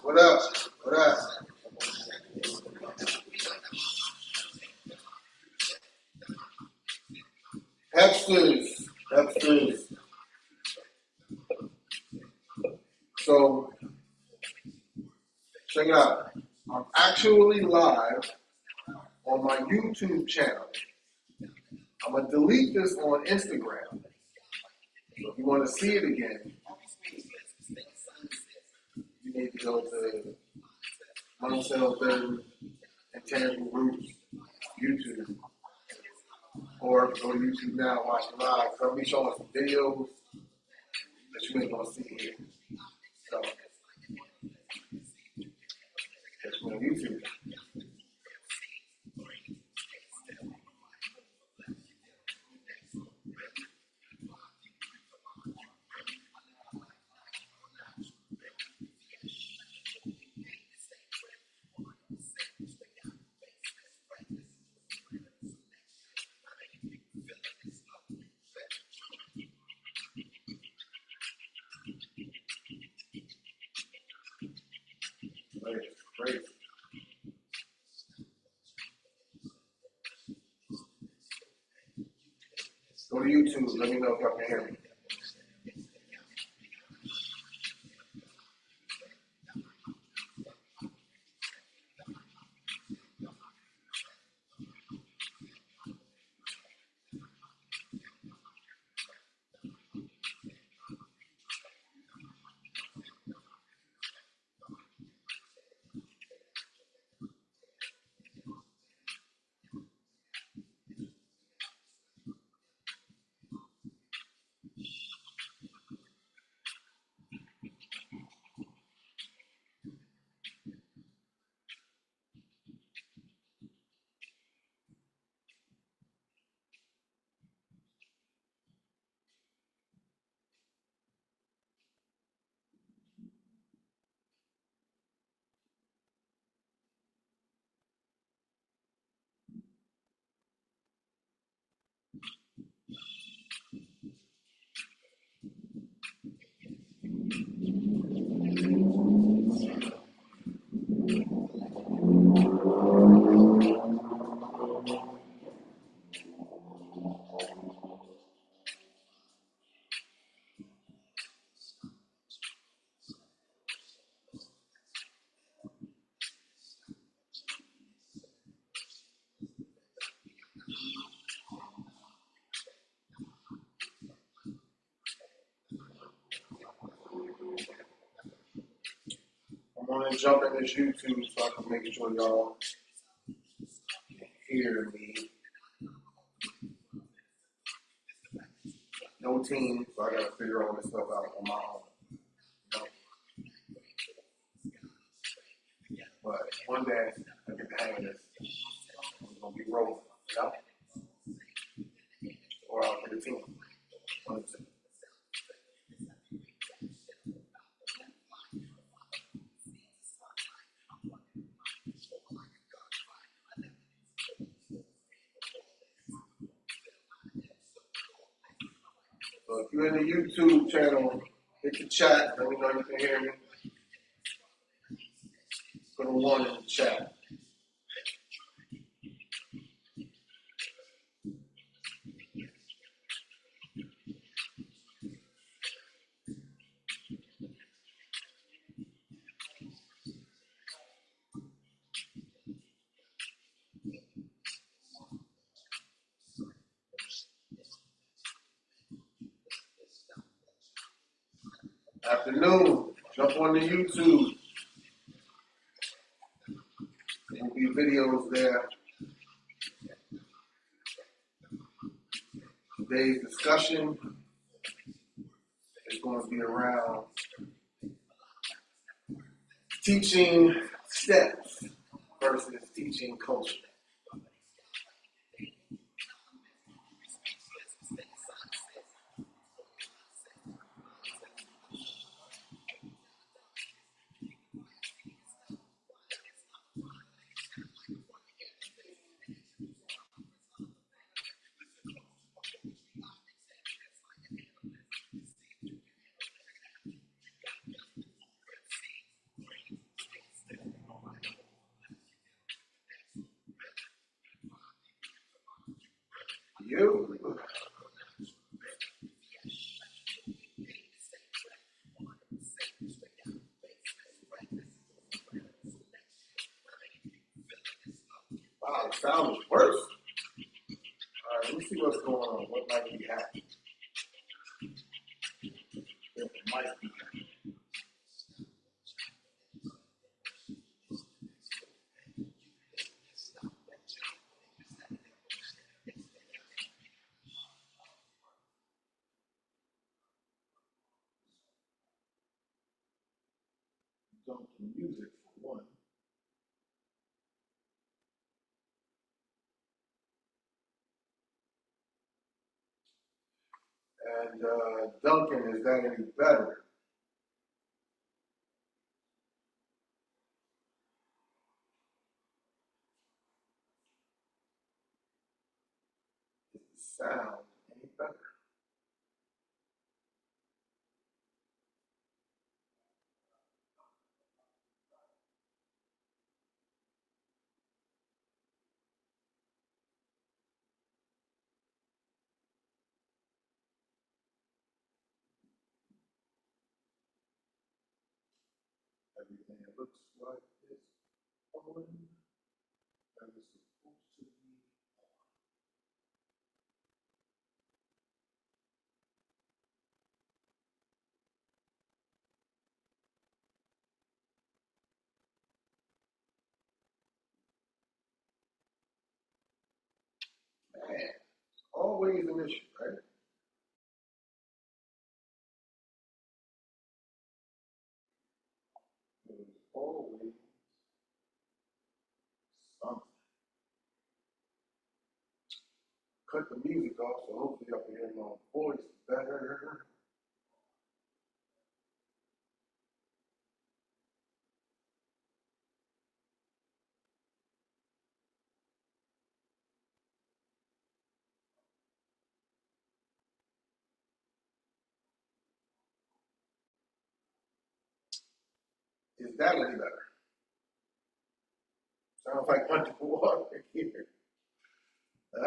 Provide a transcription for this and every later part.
What up? What up? Hepsters. Hepsters. So, check it out. I'm actually live on my YouTube channel. I'm going to delete this on Instagram. So if you want to see it again, you need to go to Untitled Chapter YouTube. Or go to YouTube now and watch it live. So I'll be showing some videos that you ain't going to see here. So, catch me on YouTube. Great. Go to YouTube. Let me know if y'all can hear me. I'm going to jump in this YouTube so I can make sure y'all hear me. No team, so I got to figure all this stuff out on my own. But one day, I get the hang of this. I'm going to be rolling, you know? Or I'll get a team. So if you're in the YouTube channel, hit the chat. Let me know you can hear me. Put a 1 in the chat. Afternoon. Jump on the YouTube. There will be videos there. Today's discussion is going to be around teaching steps versus teaching culture. sound is worse. All right, let me see what's going on. What might be happening? It might be happening. Dump the music for one. And Duncan, is that any better? Is the sound any better? Everything looks like it's on. That is supposed to be. Man, it's always an issue, right? There's always something. Cut the music off, so hopefully I can hear my voice better. Is that any better? Sounds like underwater here.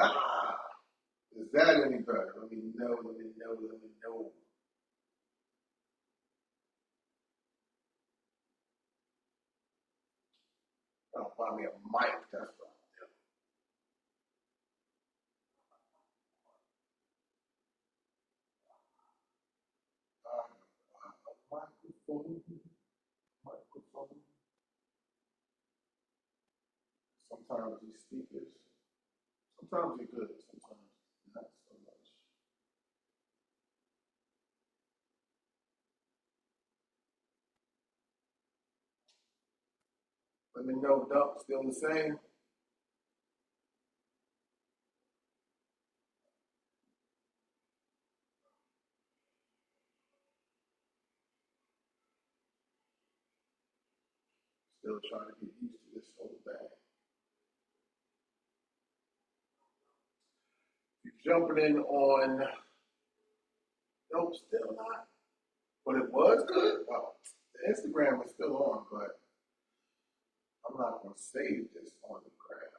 Ah, is that any better? Let me know, let me know, let me know. I'll buy me a mic, that's what a microphone, microphone. Sometimes these speakers, sometimes they're good, sometimes not so much. Let me know, Dump, still the same. Still trying to get used to this whole thing. You're jumping in on, nope, still not. But it was good. Well, the Instagram is still on, but I'm not going to save this on the gram.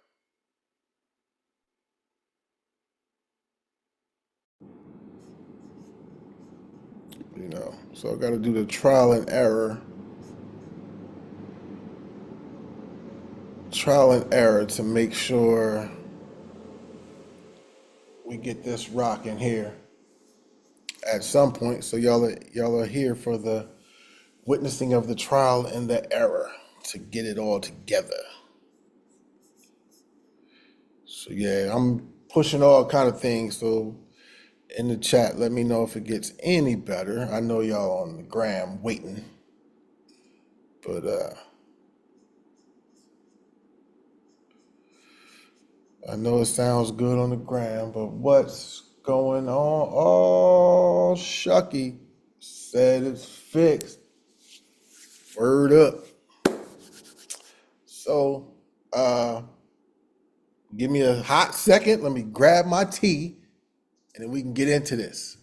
You know, so I got to do the trial and error to make sure we get this rocking here at some point. So y'all are here for the witnessing of the trial and the error to get it all together. So yeah, I'm pushing all kind of things. So in the chat, let me know if it gets any better. I know y'all on the gram waiting, but I know it sounds good on the gram. But what's going on? Oh, Shucky said it's fixed. Word up. So, give me a hot second. Let me grab my tea, and then we can get into this.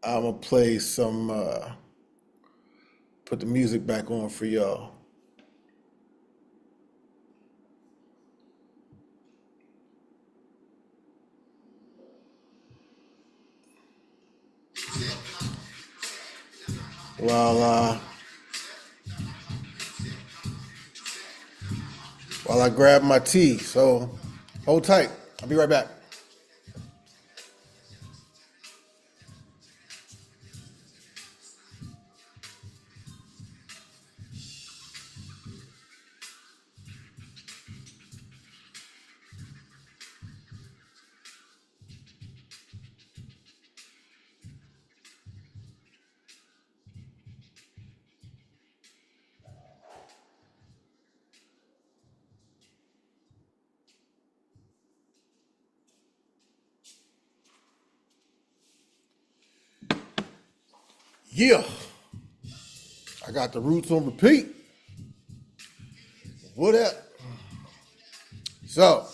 I'm gonna play some. Put the music back on for y'all. While while I grab my tea. So hold tight. I'll be right back. Yeah, I got the roots on repeat. What up? So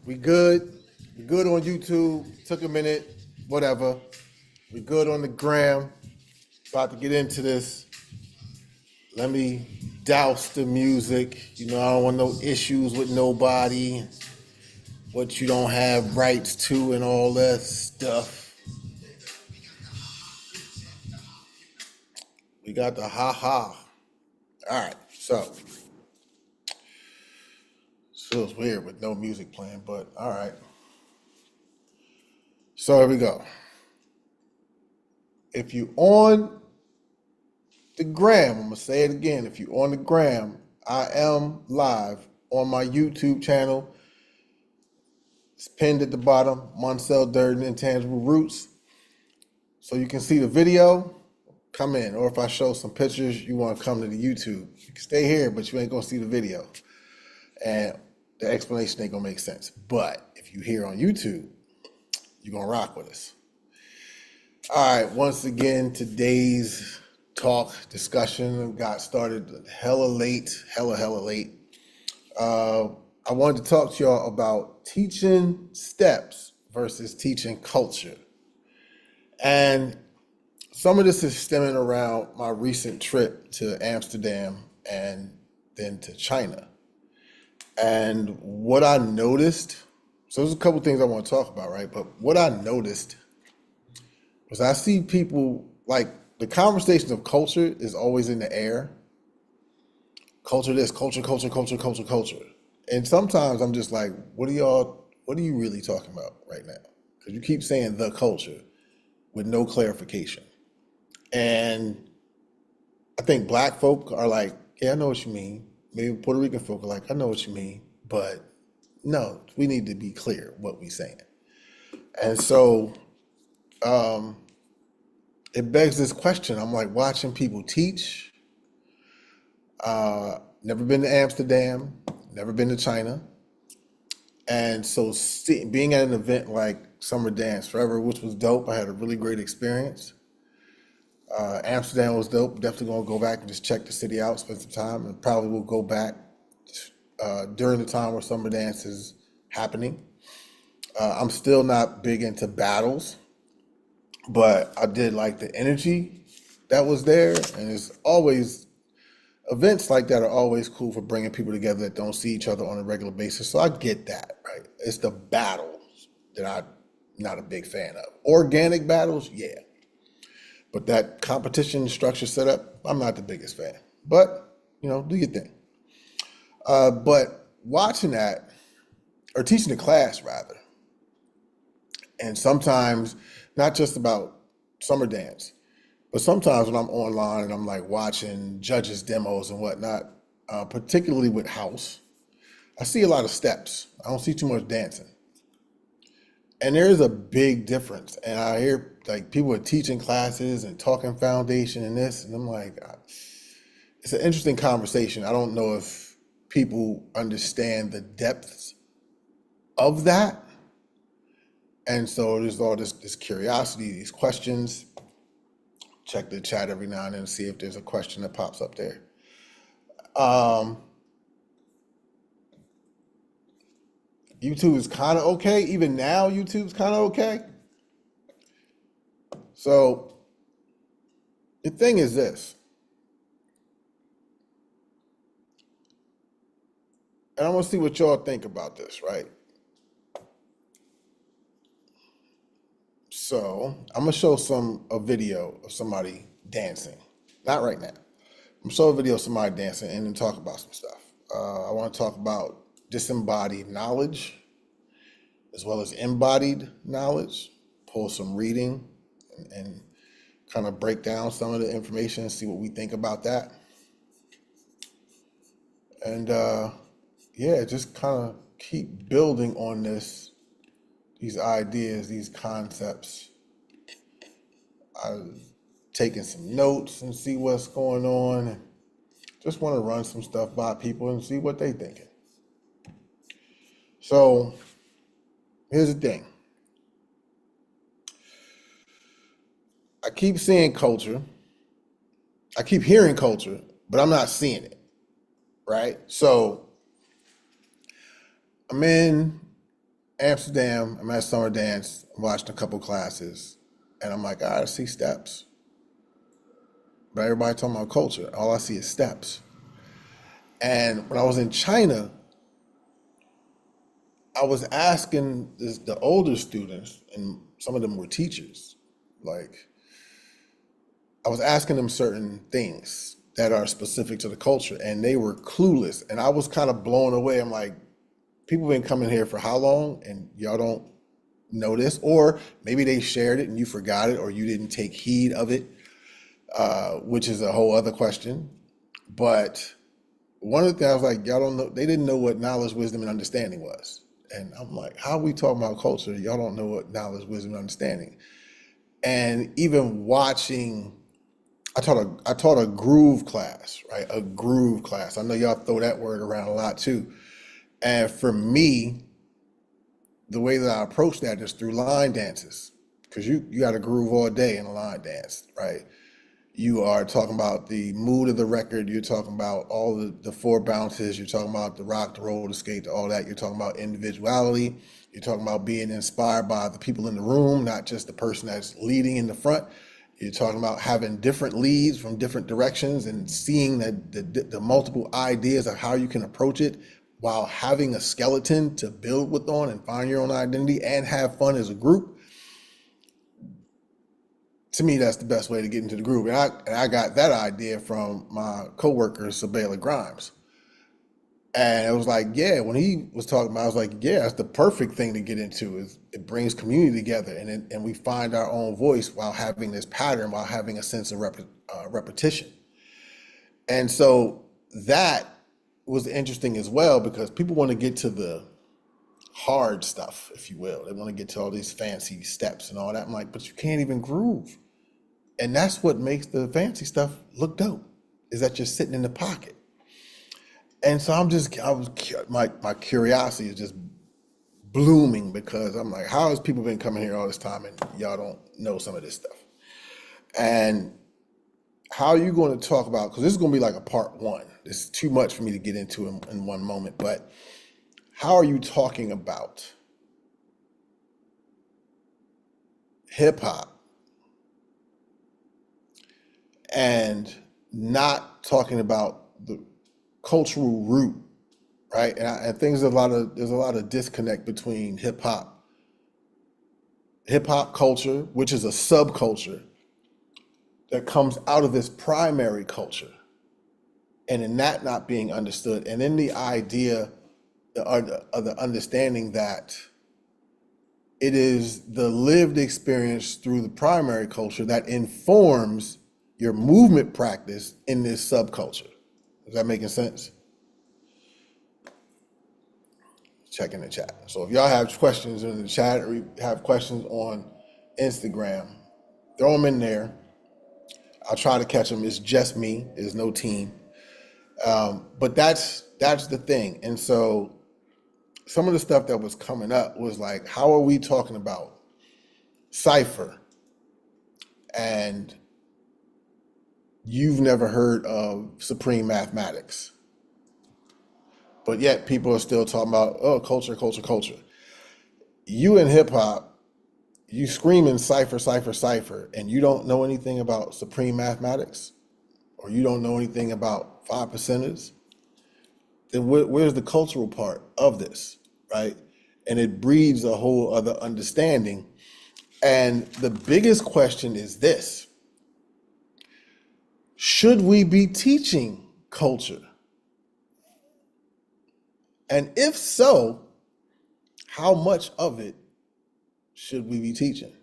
we good. We good on YouTube. Took a minute. Whatever. We good on the gram. About to get into this. Let me douse the music. You know, I don't want no issues with nobody. What you don't have rights to and all that stuff. We got the ha. All right, so feels weird with no music playing, but all right. So here we go. If you on the gram, I'm gonna say it again. If you on the gram, I am live on my YouTube channel. It's pinned at the bottom, Moncel Durden, Intangible Roots. So you can see the video, come in. Or if I show some pictures, you want to come to the YouTube. You can stay here, but you ain't gonna see the video. And the explanation ain't gonna make sense. But if you here on YouTube, you're gonna rock with us. All right, once again, today's talk discussion got started hella late. I wanted to talk to y'all about teaching steps versus teaching culture. And some of this is stemming around my recent trip to Amsterdam and then to China. And what I noticed, so there's a couple things I want to talk about, right? But what I noticed was I see people, like, the conversation of culture is always in the air. Culture this, culture. And sometimes I'm just like, what are you really talking about right now? Because you keep saying the culture with no clarification. And I think black folk are like, yeah, I know what you mean. Maybe Puerto Rican folk are like, I know what you mean. But no, we need to be clear what we're saying. And so it begs this question. I'm like watching people teach. Never been to Amsterdam, never been to China. And so being at an event like Summer Dance Forever, which was dope, I had a really great experience. Amsterdam was dope. Definitely gonna go back and just check the city out, spend some time, and probably will go back during the time where Summer Dance is happening. I'm still not big into battles, but I did like the energy that was there, and it's always events like that are always cool for bringing people together that don't see each other on a regular basis. So I get that, right? It's the battles that I'm not a big fan of. Organic battles, yeah. But that competition structure setup, I'm not the biggest fan. But, do your thing. But watching that, or teaching a class rather, and sometimes not just about summer dance, but sometimes when I'm online and I'm like watching judges' demos and whatnot, particularly with house, I see a lot of steps. I don't see too much dancing. And there is a big difference. And I hear like people are teaching classes and talking foundation and this, and I'm like, it's an interesting conversation. I don't know if people understand the depths of that. And so there's all this curiosity, these questions. Check the chat every now and then to see if there's a question that pops up there. YouTube is kind of okay. Even now, YouTube's kind of okay. So the thing is this, and I want to see what y'all think about this, right? So I'm gonna show a video of somebody dancing. Not right now. I'm gonna show a video of somebody dancing and then talk about some stuff. I want to talk about disembodied knowledge as well as embodied knowledge, pull some reading and kind of break down some of the information and see what we think about that. And yeah, just kind of keep building on these ideas, these concepts. I've taken some notes and see what's going on. And just want to run some stuff by people and see what they thinking. So here's the thing. I keep seeing culture. I keep hearing culture, but I'm not seeing it, right? So I'm in Amsterdam. I'm at summer dance. I'm watching a couple classes, and I'm like, I see steps. But everybody talking about culture. All I see is steps. And when I was in China, I was asking the older students, and some of them were teachers, like, I was asking them certain things that are specific to the culture, and they were clueless. And I was kind of blown away. I'm like, people been coming here for how long, and y'all don't know this? Or maybe they shared it and you forgot it, or you didn't take heed of it, which is a whole other question. But one of the things I was like, y'all don't know, they didn't know what knowledge, wisdom, and understanding was. And I'm like, how are we talking about culture? Y'all don't know what knowledge, wisdom, and understanding. And even watching, I taught a groove class, right? A groove class. I know y'all throw that word around a lot too. And for me, the way that I approach that is through line dances, because you got to groove all day in a line dance, right? You are talking about the mood of the record. You're talking about all the four bounces. You're talking about the rock, the roll, the skate, all that. You're talking about individuality. You're talking about being inspired by the people in the room, not just the person that's leading in the front. You're talking about having different leads from different directions and seeing the multiple ideas of how you can approach it while having a skeleton to build with on and find your own identity and have fun as a group. To me, that's the best way to get into the groove. And I got that idea from my coworker, Sabela Grimes. And it was like, yeah, when he was talking about it, I was like, yeah, that's the perfect thing to get into. Is it brings community together, and we find our own voice while having this pattern, while having a sense of repetition. And so that was interesting as well, because people want to get to the hard stuff, if you will. They want to get to all these fancy steps and all that. I'm like, but you can't even groove. And that's what makes the fancy stuff look dope, is that you're sitting in the pocket. And so my curiosity is just blooming, because I'm like, how has people been coming here all this time and y'all don't know some of this stuff? And how are you going to talk about, because this is going to be like a part one. This is too much for me to get into in one moment, but how are you talking about hip hop and not talking about the cultural root, right? And I think there's a lot of disconnect between hip hop culture, which is a subculture that comes out of this primary culture, and in that not being understood, and then the idea of the understanding that it is the lived experience through the primary culture that informs your movement practice in this subculture. Is that making sense? Check in the chat. So if y'all have questions in the chat, or you have questions on Instagram, throw them in there. I'll try to catch them. It's just me. There's no team. But that's the thing. And so some of the stuff that was coming up was like, how are we talking about cipher? And you've never heard of supreme mathematics, but yet people are still talking about, oh, culture, culture, culture. You in hip hop, you screaming cipher, cipher, cipher, and you don't know anything about supreme mathematics, or you don't know anything about 5%ers, then where's the cultural part of this, right? And it breeds a whole other understanding. And the biggest question is this: should we be teaching culture? And if so, how much of it should we be teaching?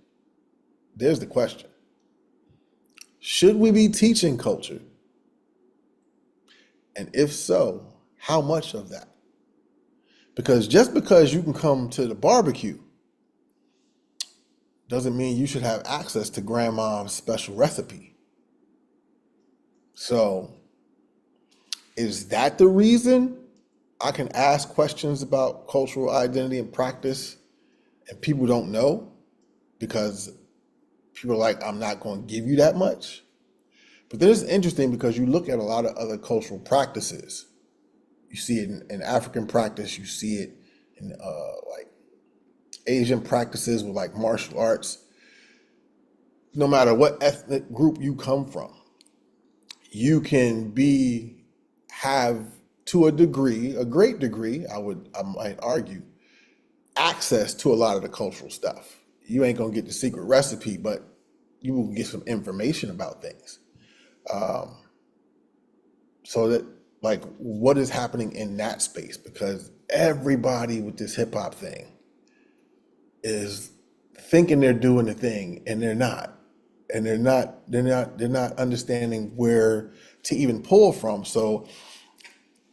There's the question. Should we be teaching culture? And if so, how much of that? Because just because you can come to the barbecue doesn't mean you should have access to grandma's special recipe. So, is that the reason I can ask questions about cultural identity and practice and people don't know? Because people are like, I'm not going to give you that much. But then it's interesting because you look at a lot of other cultural practices. You see it in African practice, you see it in like Asian practices with like martial arts. No matter what ethnic group you come from, you can have to a degree, a great degree, I might argue, access to a lot of the cultural stuff. You ain't gonna get the secret recipe, but you will get some information about things. So that, like, what is happening in that space? Because everybody with this hip hop thing is thinking they're doing the thing and they're not. And they're not understanding where to even pull from. So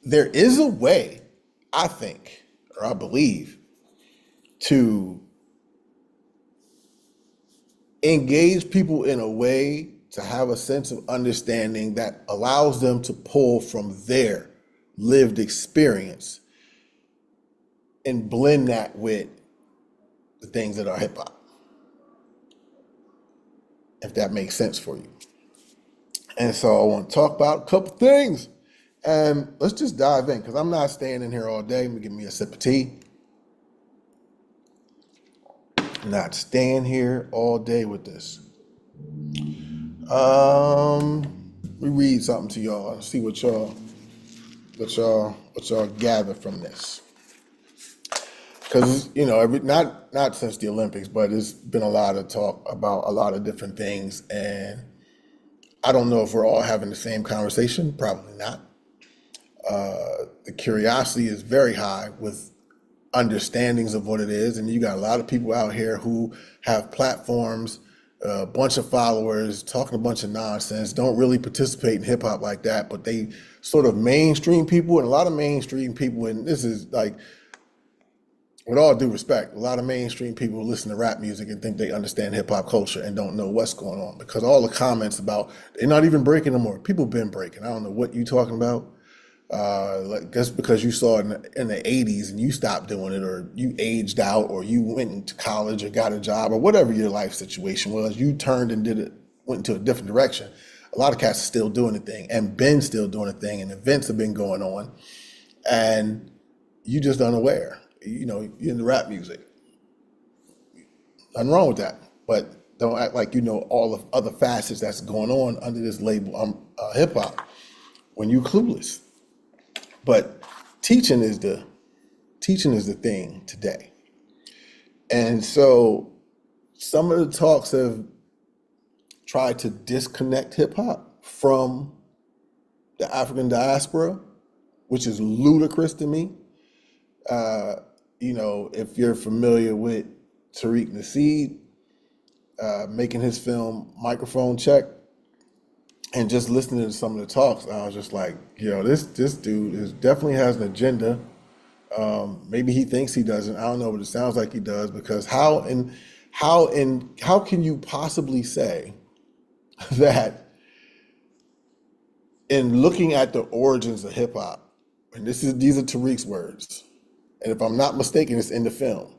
there is a way, I think, or I believe, to engage people in a way to have a sense of understanding that allows them to pull from their lived experience and blend that with the things that are hip hop, if that makes sense for you. And so I want to talk about a couple things, and let's just dive in because I'm not staying in here all day. Let me give me a sip of tea. Not staying here all day with this. We read something to y'all and see what y'all gather from this. Because not since the Olympics, but it's been a lot of talk about a lot of different things, and I don't know if we're all having the same conversation. Probably not. The curiosity is very high with understandings of what it is, and you got a lot of people out here who have platforms, a bunch of followers, talking a bunch of nonsense, don't really participate in hip hop like that, but they sort of mainstream people, and a lot of mainstream people, and this is like, with all due respect, a lot of mainstream people listen to rap music and think they understand hip hop culture and don't know what's going on, because all the comments about they're not even breaking no more. People been breaking. I don't know what you talking about. Like just because you saw it in the 80s and you stopped doing it, or you aged out, or you went into college or got a job, or whatever your life situation was, you turned and went into a different direction. A lot of cats are still doing the thing and been still doing the thing, and events have been going on, and you just unaware. You're in the rap music. Nothing wrong with that, but don't act like you know all of other facets that's going on under this label, hip hop, when you clueless. But teaching is the thing today. And so some of the talks have tried to disconnect hip hop from the African diaspora, which is ludicrous to me. If you're familiar with Tariq Nasheed, making his film Microphone Check, and just listening to some of the talks, I was just like, this dude definitely has an agenda. Maybe he thinks he doesn't. I don't know, but it sounds like he does, because how can you possibly say that in looking at the origins of hip hop, and these are Tariq's words, and if I'm not mistaken, it's in the film,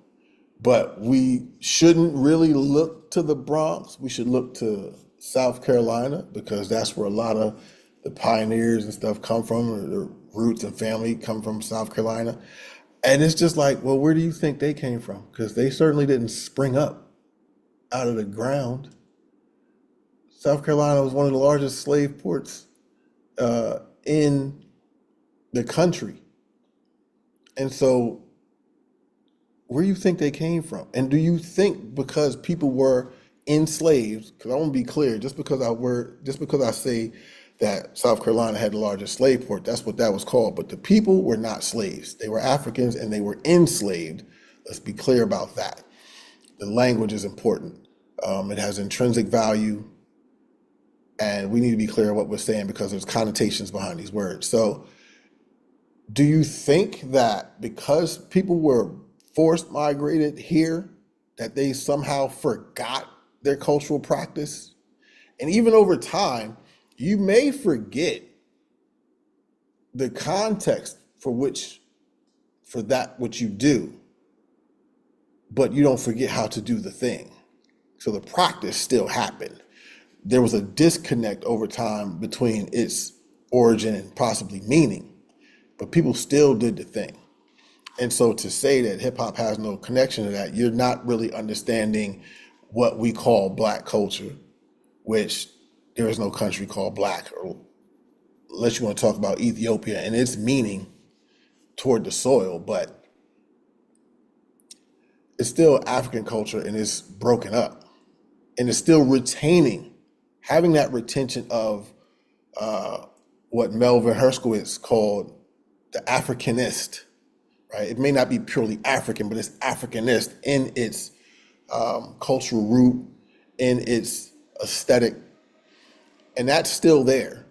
but we shouldn't really look to the Bronx. We should look to South Carolina, because that's where a lot of the pioneers and stuff come from, or the roots and family come from South Carolina. And it's just like, well, where do you think they came from? Because they certainly didn't spring up out of the ground. South Carolina was one of the largest slave ports in the country. And so where do you think they came from? And do you think because people were enslaved, because I want to be clear, just because I say that South Carolina had the largest slave port. That's what that was called. But the people were not slaves. They were Africans and they were enslaved. Let's be clear about that. The language is important. It has intrinsic value, and we need to be clear what we're saying because there's connotations behind these words. So, do you think that because people were forced migrated here, that they somehow forgot their cultural practice? And even over time, you may forget the context for that which you do, but you don't forget how to do the thing. So the practice still happened. There was a disconnect over time between its origin and possibly meaning, but people still did the thing. And so to say that hip hop has no connection to that, you're not really understanding what we call Black culture, which there is no country called Black, or unless you want to talk about Ethiopia and its meaning toward the soil, but it's still African culture and it's broken up and it's still having that retention of what Melvin Herskowitz called the Africanist, right? It may not be purely African, but it's Africanist in its cultural root, in its aesthetic, and that's still there.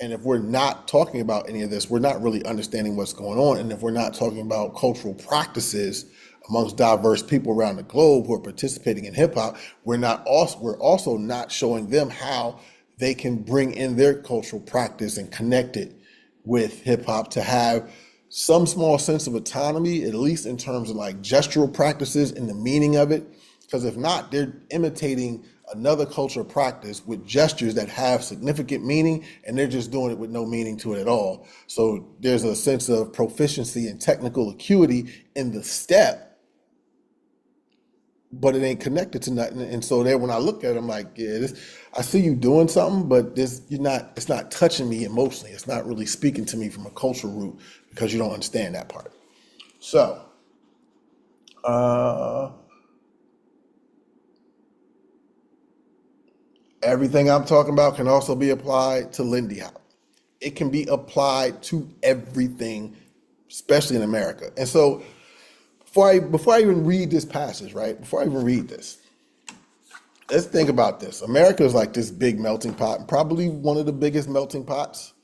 And if we're not talking about any of this, we're not really understanding what's going on. And if we're not talking about cultural practices amongst diverse people around the globe who are participating in hip hop, we're also not showing them how they can bring in their cultural practice and connect it with hip hop to have some small sense of autonomy, at least in terms of like gestural practices and the meaning of it. Because if not, they're imitating another cultural practice with gestures that have significant meaning, and they're just doing it with no meaning to it at all. So there's a sense of proficiency and technical acuity in the step, but it ain't connected to nothing. And so there, when I look at it, I'm like, yeah, I see you doing something, but it's not touching me emotionally. It's not really speaking to me from a cultural root because you don't understand that part. So, everything I'm talking about can also be applied to Lindy Hop. It can be applied to everything, especially in America. And so before I even read this passage, right? Before I even read this, let's think about this. America is like this big melting pot, probably one of the biggest melting pots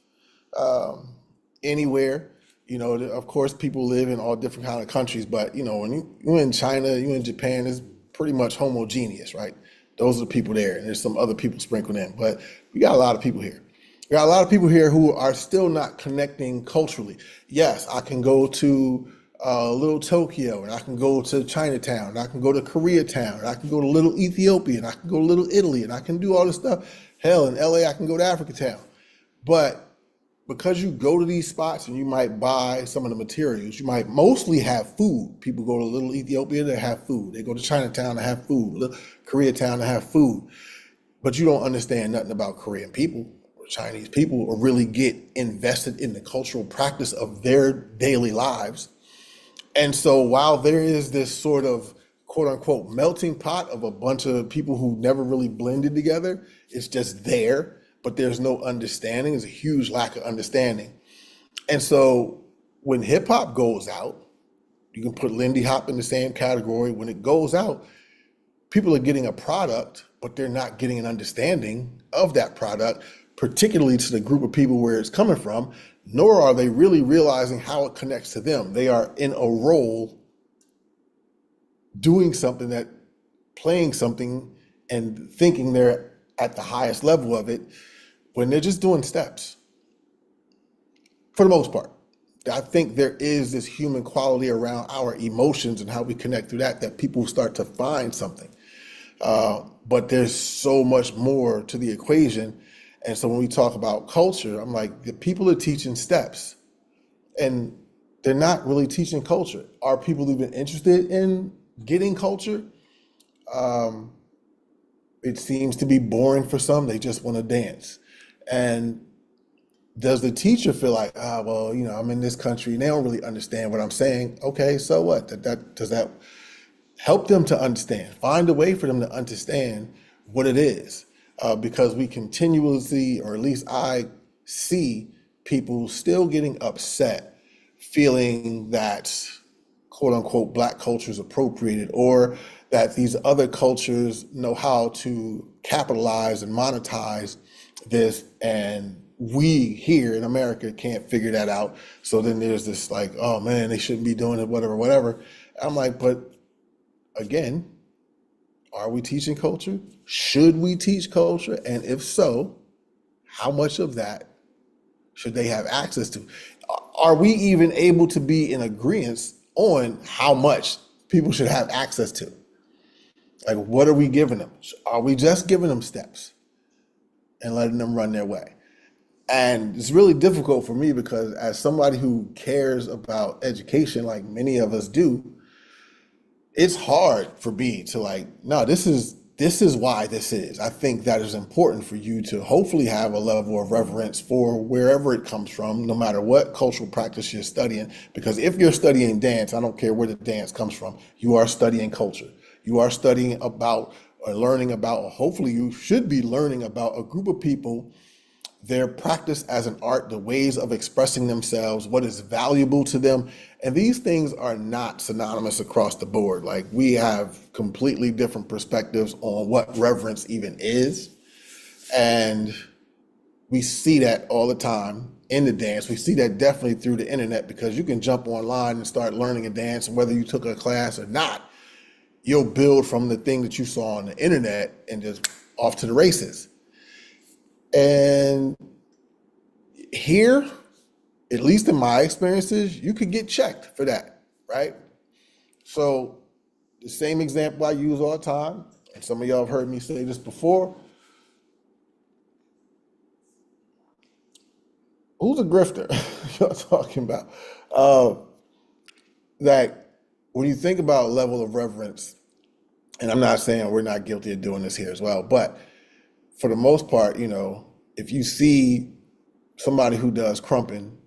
anywhere. You know, of course, people live in all different kind of countries, but you know, when you're in China, you're in Japan, it's pretty much homogeneous, right? Those are the people there, and there's some other people sprinkled in, but we got a lot of people here. We got a lot of people here who are still not connecting culturally. Yes, I can go to Little Tokyo, and I can go to Chinatown, and I can go to Koreatown, and I can go to Little Ethiopia, and I can go to Little Italy, and I can do all this stuff. Hell, in LA, I can go to Africatown. But because you go to these spots and you might buy some of the materials, you might mostly have food. People go to Little Ethiopia to have food. They go to Chinatown to have food, Little Koreatown to have food. But you don't understand nothing about Korean people or Chinese people or really get invested in the cultural practice of their daily lives. And so while there is this sort of quote unquote melting pot of a bunch of people who never really blended together, it's just there, but there's no understanding. There's a huge lack of understanding. And so when hip hop goes out, you can put Lindy Hop in the same category. When it goes out, people are getting a product, but they're not getting an understanding of that product, particularly to the group of people where it's coming from, nor are they really realizing how it connects to them. They are in a role doing something playing something and thinking they're at the highest level of it when they're just doing steps for the most part. I think there is this human quality around our emotions and how we connect through that people start to find something. But there's so much more to the equation. And so when we talk about culture, I'm like, the people are teaching steps and they're not really teaching culture. Are people even interested in getting culture? It seems to be boring for some. They just want to dance. And does the teacher feel like, well, you know, I'm in this country and they don't really understand what I'm saying? Okay, so what? Does that help them to understand? Find a way for them to understand what it is. because we continuously, or at least I see people still getting upset, feeling that quote unquote black culture is appropriated, or that these other cultures know how to capitalize and monetize this, and we here in America can't figure that out. So then there's this like, oh man, they shouldn't be doing it, whatever, whatever. I'm like, but again, are we teaching culture? Should we teach culture? And if so, how much of that should they have access to? Are we even able to be in agreement on how much people should have access to? Like, what are we giving them? Are we just giving them steps and letting them run their way? And it's really difficult for me because as somebody who cares about education, like many of us do, it's hard for me to like, no, this is why this is. I think that is important for you to hopefully have a level of reverence for wherever it comes from, no matter what cultural practice you're studying. Because if you're studying dance, I don't care where the dance comes from, you are studying culture. You are studying about or learning about, or hopefully you should be learning about a group of people, their practice as an art, the ways of expressing themselves, what is valuable to them. And these things are not synonymous across the board. Like, we have completely different perspectives on what reverence even is. And we see that all the time in the dance. We see that definitely through the internet, because you can jump online and start learning a dance, and whether you took a class or not, you'll build from the thing that you saw on the internet and just off to the races. And here, at least in my experiences, you could get checked for that, right? So the same example I use all the time, and some of y'all have heard me say this before. Who's a grifter? Y'all talking about? That when you think about level of reverence, and I'm not saying we're not guilty of doing this here as well, but for the most part, if you see somebody who does crumping,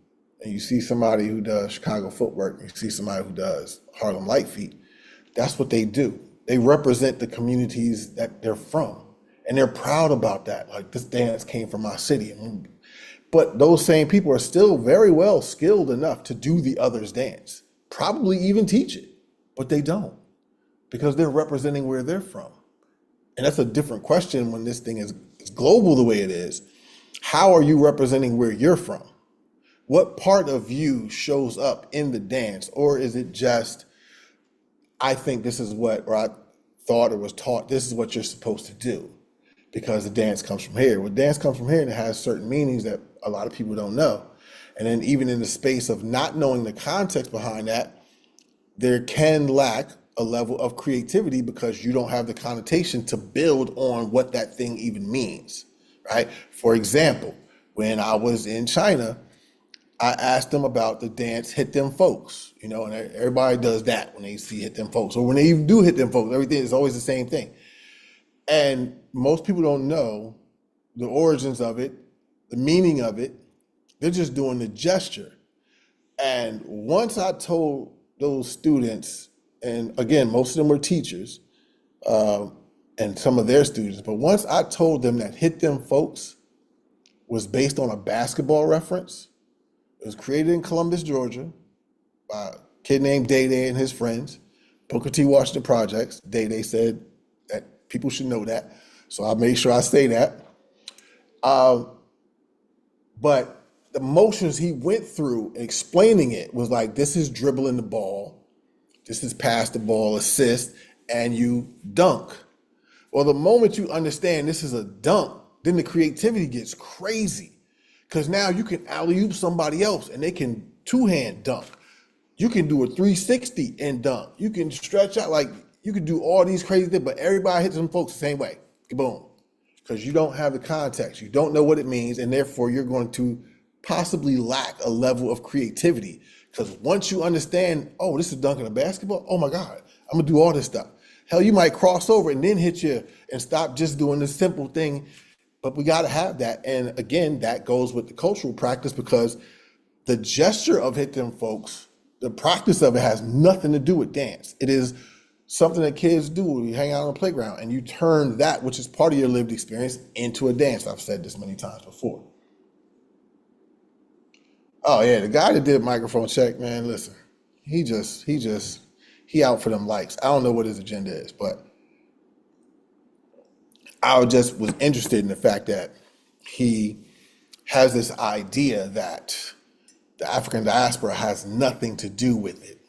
and you see somebody who does Chicago footwork, and you see somebody who does Harlem Light Feet, that's what they do. They represent the communities that they're from, and they're proud about that. Like, this dance came from my city. But those same people are still very well skilled enough to do the other's dance, probably even teach it, but they don't, because they're representing where they're from. And that's a different question when this thing is global the way it is. How are you representing where you're from? What part of you shows up in the dance? Or is it just, I think this is what, or I thought or was taught, this is what you're supposed to do because the dance comes from here. Well, dance comes from here, and it has certain meanings that a lot of people don't know. And then even in the space of not knowing the context behind that, there can lack a level of creativity because you don't have the connotation to build on what that thing even means, right? For example, when I was in China, I asked them about the dance Hit Them Folks, and everybody does that when they see Hit Them Folks, or when they even do Hit Them Folks, everything is always the same thing. And most people don't know the origins of it, the meaning of it. They're just doing the gesture. And once I told those students, and again, most of them were teachers, and some of their students, but once I told them that Hit Them Folks was based on a basketball reference, it was created in Columbus, Georgia, by a kid named Day Day and his friends. Booker T. Washington Projects. Day Day said that people should know that, so I made sure I say that. But the motions he went through explaining it was like, this is dribbling the ball, this is pass the ball, assist, and you dunk. Well, the moment you understand this is a dunk, then the creativity gets crazy. Because now you can alley-oop somebody else and they can two-hand dunk. You can do a 360 and dunk. You can stretch out, like you can do all these crazy things, but everybody hits them folks the same way. Boom. Because you don't have the context. You don't know what it means, and therefore you're going to possibly lack a level of creativity. Because once you understand, oh, this is dunking a basketball, oh my God, I'm gonna do all this stuff. Hell, you might cross over and then hit you and stop just doing the simple thing. But we got to have that. And again, that goes with the cultural practice, because the gesture of Hit Them Folks, the practice of it has nothing to do with dance. It is something that kids do. You hang out on the playground and you turn that, which is part of your lived experience, into a dance. I've said this many times before. Oh yeah, the guy that did microphone check, man, listen, he out for them likes. I don't know what his agenda is, but I just was interested in the fact that he has this idea that the African diaspora has nothing to do with it,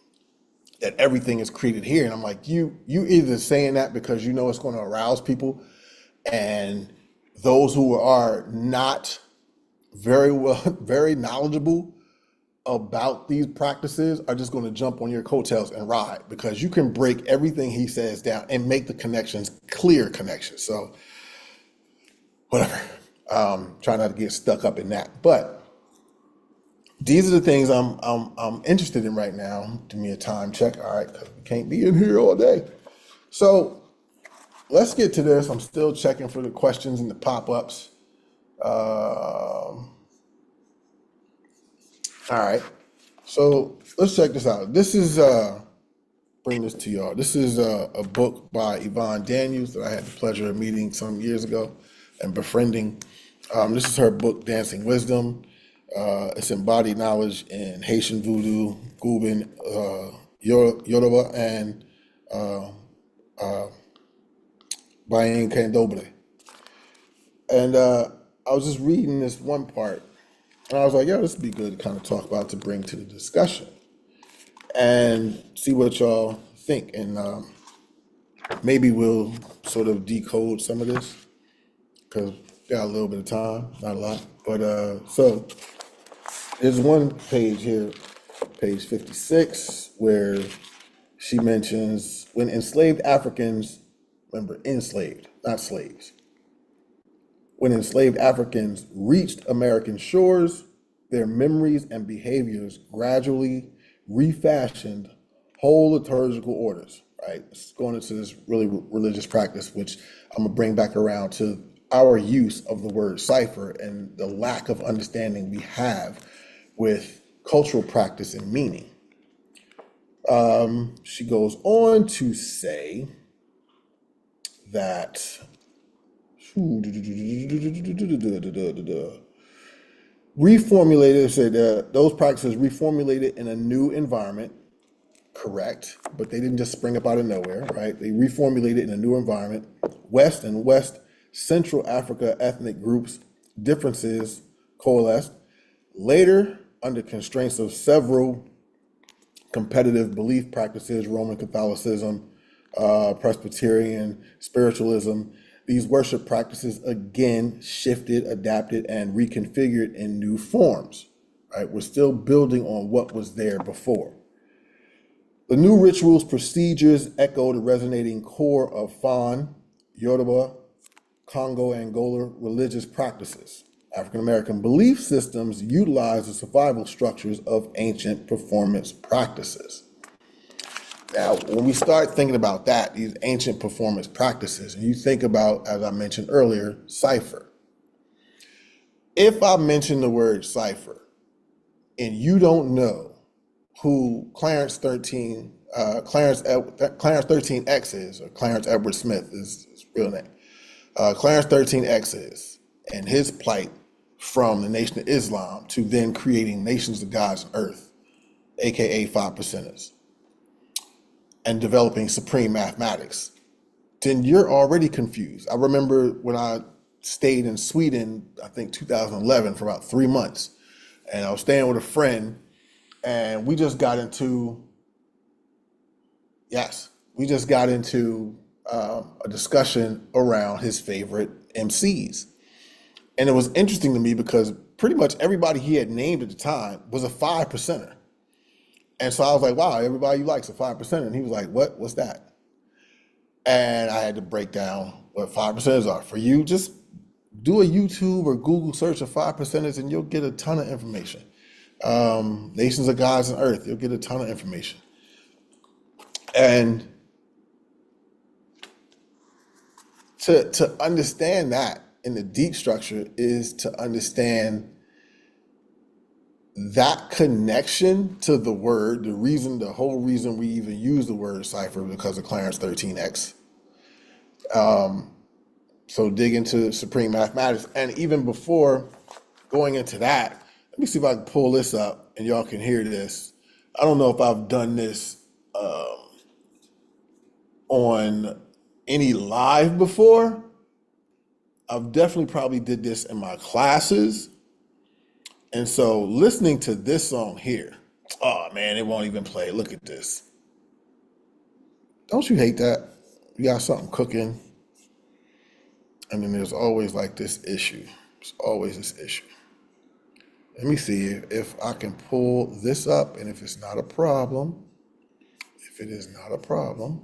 that everything is created here. And I'm like, you either saying that because you know it's going to arouse people, and those who are not very knowledgeable about these practices are just going to jump on your coattails and ride, because you can break everything he says down and make the connections clear connections. So whatever. Try not to get stuck up in that. But these are the things I'm interested in right now. Give me a time check. All right, because we can't be in here all day. So let's get to this. I'm still checking for the questions and the pop-ups. All right. So let's check this out. This is bring this to y'all. This is a book by Yvonne Daniels that I had the pleasure of meeting some years ago and befriending. This is her book, Dancing Wisdom. It's embodied knowledge in Haitian voodoo, Gubin, Yoruba, and Bayan Candomblé. And I was just reading this one part, and I was like, yeah, this would be good to kind of talk about, to bring to the discussion and see what y'all think. And maybe we'll sort of decode some of this, because got a little bit of time, not a lot. But so there's one page here, page 56, where she mentions when enslaved Africans, remember, enslaved, not slaves. When enslaved Africans reached American shores, their memories and behaviors gradually refashioned whole liturgical orders, right? It's going into this really religious practice, which I'm gonna bring back around to our use of the word cipher and the lack of understanding we have with cultural practice and meaning. She goes on to say that reformulated, said those practices reformulated in a new environment, correct, but they didn't just spring up out of nowhere, right? They reformulated in a new environment. West and West Central Africa ethnic groups differences coalesced. Later, under constraints of several competitive belief practices, Roman Catholicism, Presbyterian spiritualism, these worship practices again shifted, adapted, and reconfigured in new forms, right? We're still building on what was there before. The new rituals, procedures echo the resonating core of Fan, Yoruba, Congo, Angola religious practices. African American belief systems utilize the survival structures of ancient performance practices. Now, when we start thinking about that, these ancient performance practices, and you think about, as I mentioned earlier, cipher. If I mention the word cipher and you don't know who Clarence 13X is, or Clarence Edward Smith is his real name, Clarence 13X is, and his plight from the Nation of Islam to then creating nations of gods on earth, aka 5%ers, and developing supreme mathematics, then you're already confused. I remember when I stayed in Sweden, I think 2011, for about 3 months, and I was staying with a friend, and we just got into a discussion around his favorite MCs. And it was interesting to me because pretty much everybody he had named at the time was a 5%er. And so I was like, wow, everybody you like's a 5%er. And he was like, what? What's that? And I had to break down what 5%ers are. For you, just do a YouTube or Google search of 5%ers and you'll get a ton of information. Nations of Gods on Earth, you'll get a ton of information. And to understand that in the deep structure is to understand that connection to the word, the whole reason we even use the word cipher because of Clarence 13X. So dig into supreme mathematics. And even before going into that, let me see if I can pull this up and y'all can hear this. I don't know if I've done this on any live before. I've definitely probably did this in my classes. And so listening to this song here, oh man, it won't even play. Look at this. Don't you hate that? You got something cooking, and then there's always like this issue. There's always this issue. Let me see if I can pull this up, and if it's not a problem. If it is not a problem,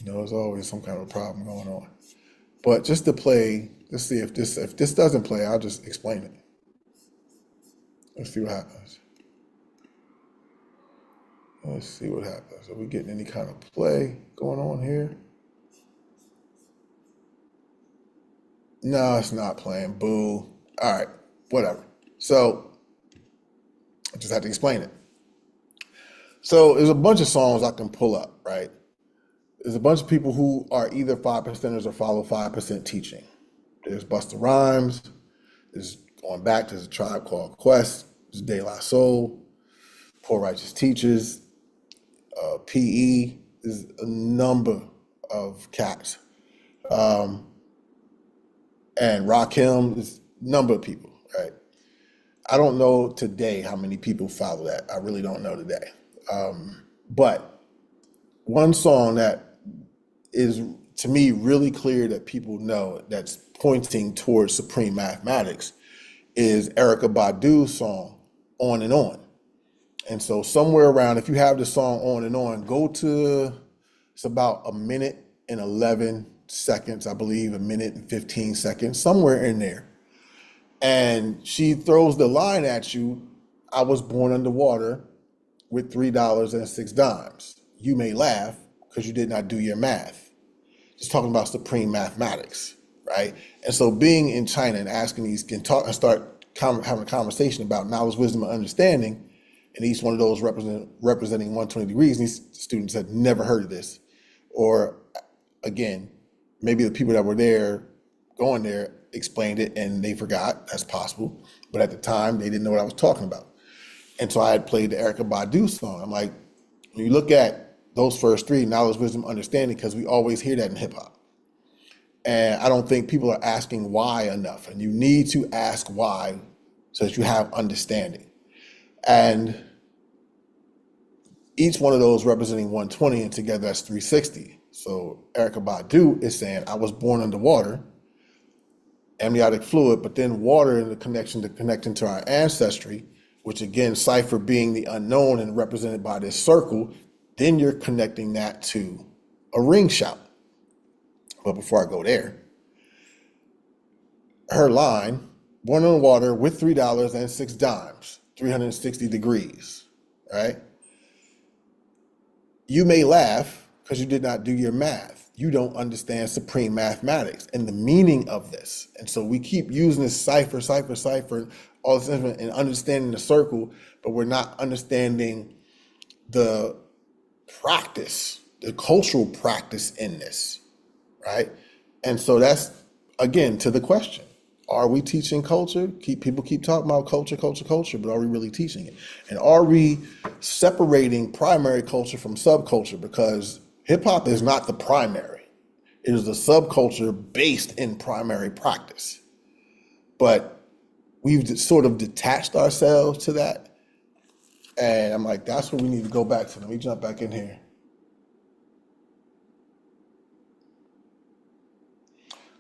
there's always some kind of problem going on. But just to play, let's see if this doesn't play, I'll just explain it. Let's see what happens. Let's see what happens. Are we getting any kind of play going on here? No, it's not playing. Boo. All right, whatever. So I just had to explain it. So there's a bunch of songs I can pull up, right? There's a bunch of people who are either 5%ers or follow 5% teaching. There's Busta Rhymes. There's going back, there's a Tribe Called Quest. There's De La Soul. Poor Righteous Teachers. PE. There's a number of cats. And Rakim. There's a number of people, right? I don't know today how many people follow that. I really don't know today. But one song that is, to me, really clear that people know that's pointing towards supreme mathematics is Erykah Badu's song, On and On. And so somewhere around, if you have the song On and On, go to, it's about a minute and 11 seconds, I believe, a minute and 15 seconds, somewhere in there. And she throws the line at you, I was born underwater with $3.06. You may laugh because you did not do your math. Just talking about supreme mathematics, right? And so being in China and asking these, can talk and start having a conversation about knowledge, wisdom, and understanding, and each one of those representing 120 degrees, and these students had never heard of this. Or again, maybe the people that were there, going there, explained it and they forgot. That's possible. But at the time, they didn't know what I was talking about. And so I had played the Erykah Badu song. I'm like, when you look at those first three, knowledge, wisdom, understanding, because we always hear that in hip hop. And I don't think people are asking why enough. And you need to ask why so that you have understanding. And each one of those representing 120, and together that's 360. So Erykah Badu is saying, I was born underwater, amniotic fluid, but then water in the connecting to our ancestry, which again, cipher being the unknown and represented by this circle, then you're connecting that to a ring shout. But before I go there, her line, born on water with $3.06, 360 degrees, right? You may laugh because you did not do your math. You don't understand supreme mathematics and the meaning of this. And so we keep using this cipher, all this information and understanding the circle, but we're not understanding the practice, the cultural practice in this, right? And so that's, again, to the question. Are we teaching culture? People keep talking about culture, but are we really teaching it? And are we separating primary culture from subculture? Because hip hop is not the primary. It is the subculture based in primary practice. But we've sort of detached ourselves to that. And I'm like, that's what we need to go back to. Let me jump back in here.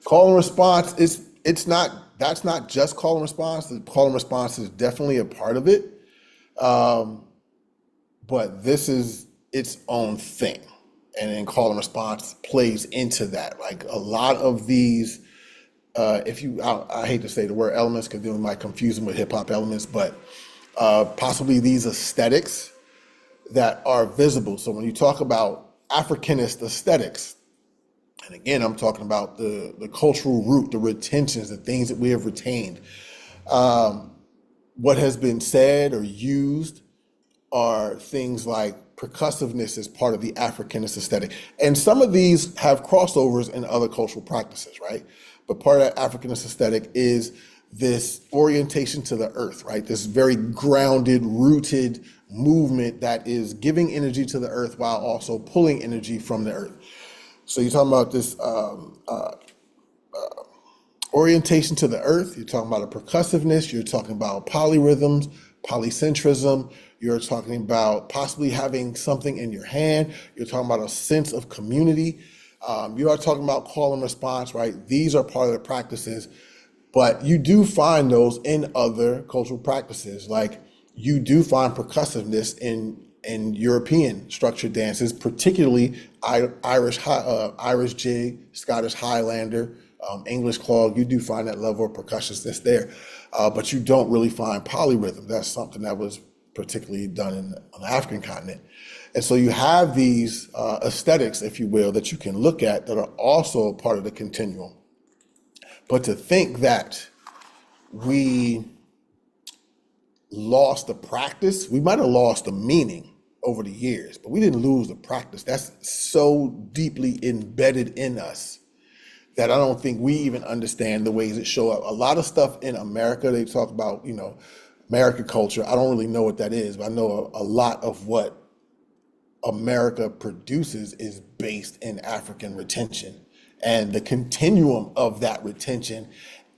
Call and response that's not just call and response. The call and response is definitely a part of it. But this is its own thing. And then call and response plays into that. Like a lot of these, I hate to say the word elements because then we might confuse them with hip hop elements, but possibly these aesthetics that are visible. So when you talk about Africanist aesthetics, and again, I'm talking about the cultural root, the retentions, the things that we have retained. what has been said or used are things like percussiveness as part of the Africanist aesthetic. And some of these have crossovers in other cultural practices, right? But part of that Africanist aesthetic is this orientation to the earth, right? This very grounded, rooted movement that is giving energy to the earth while also pulling energy from the earth. So you're talking about this orientation to the earth, you're talking about a percussiveness, you're talking about polyrhythms, polycentrism, you're talking about possibly having something in your hand, you're talking about a sense of community, you are talking about call and response, right? These are part of the practices, but you do find those in other cultural practices. Like you do find percussiveness in European structured dances, particularly Irish jig, Scottish Highlander, English clog. You do find that level of percussiousness there, but you don't really find polyrhythm. That's something that was particularly done on the African continent. And so you have these aesthetics, if you will, that you can look at that are also a part of the continuum. But to think that we lost the practice, we might have lost the meaning over the years, but we didn't lose the practice. That's so deeply embedded in us that I don't think we even understand the ways it show up. A lot of stuff in America, they talk about, American culture. I don't really know what that is, but I know a lot of what America produces is based in African retention and the continuum of that retention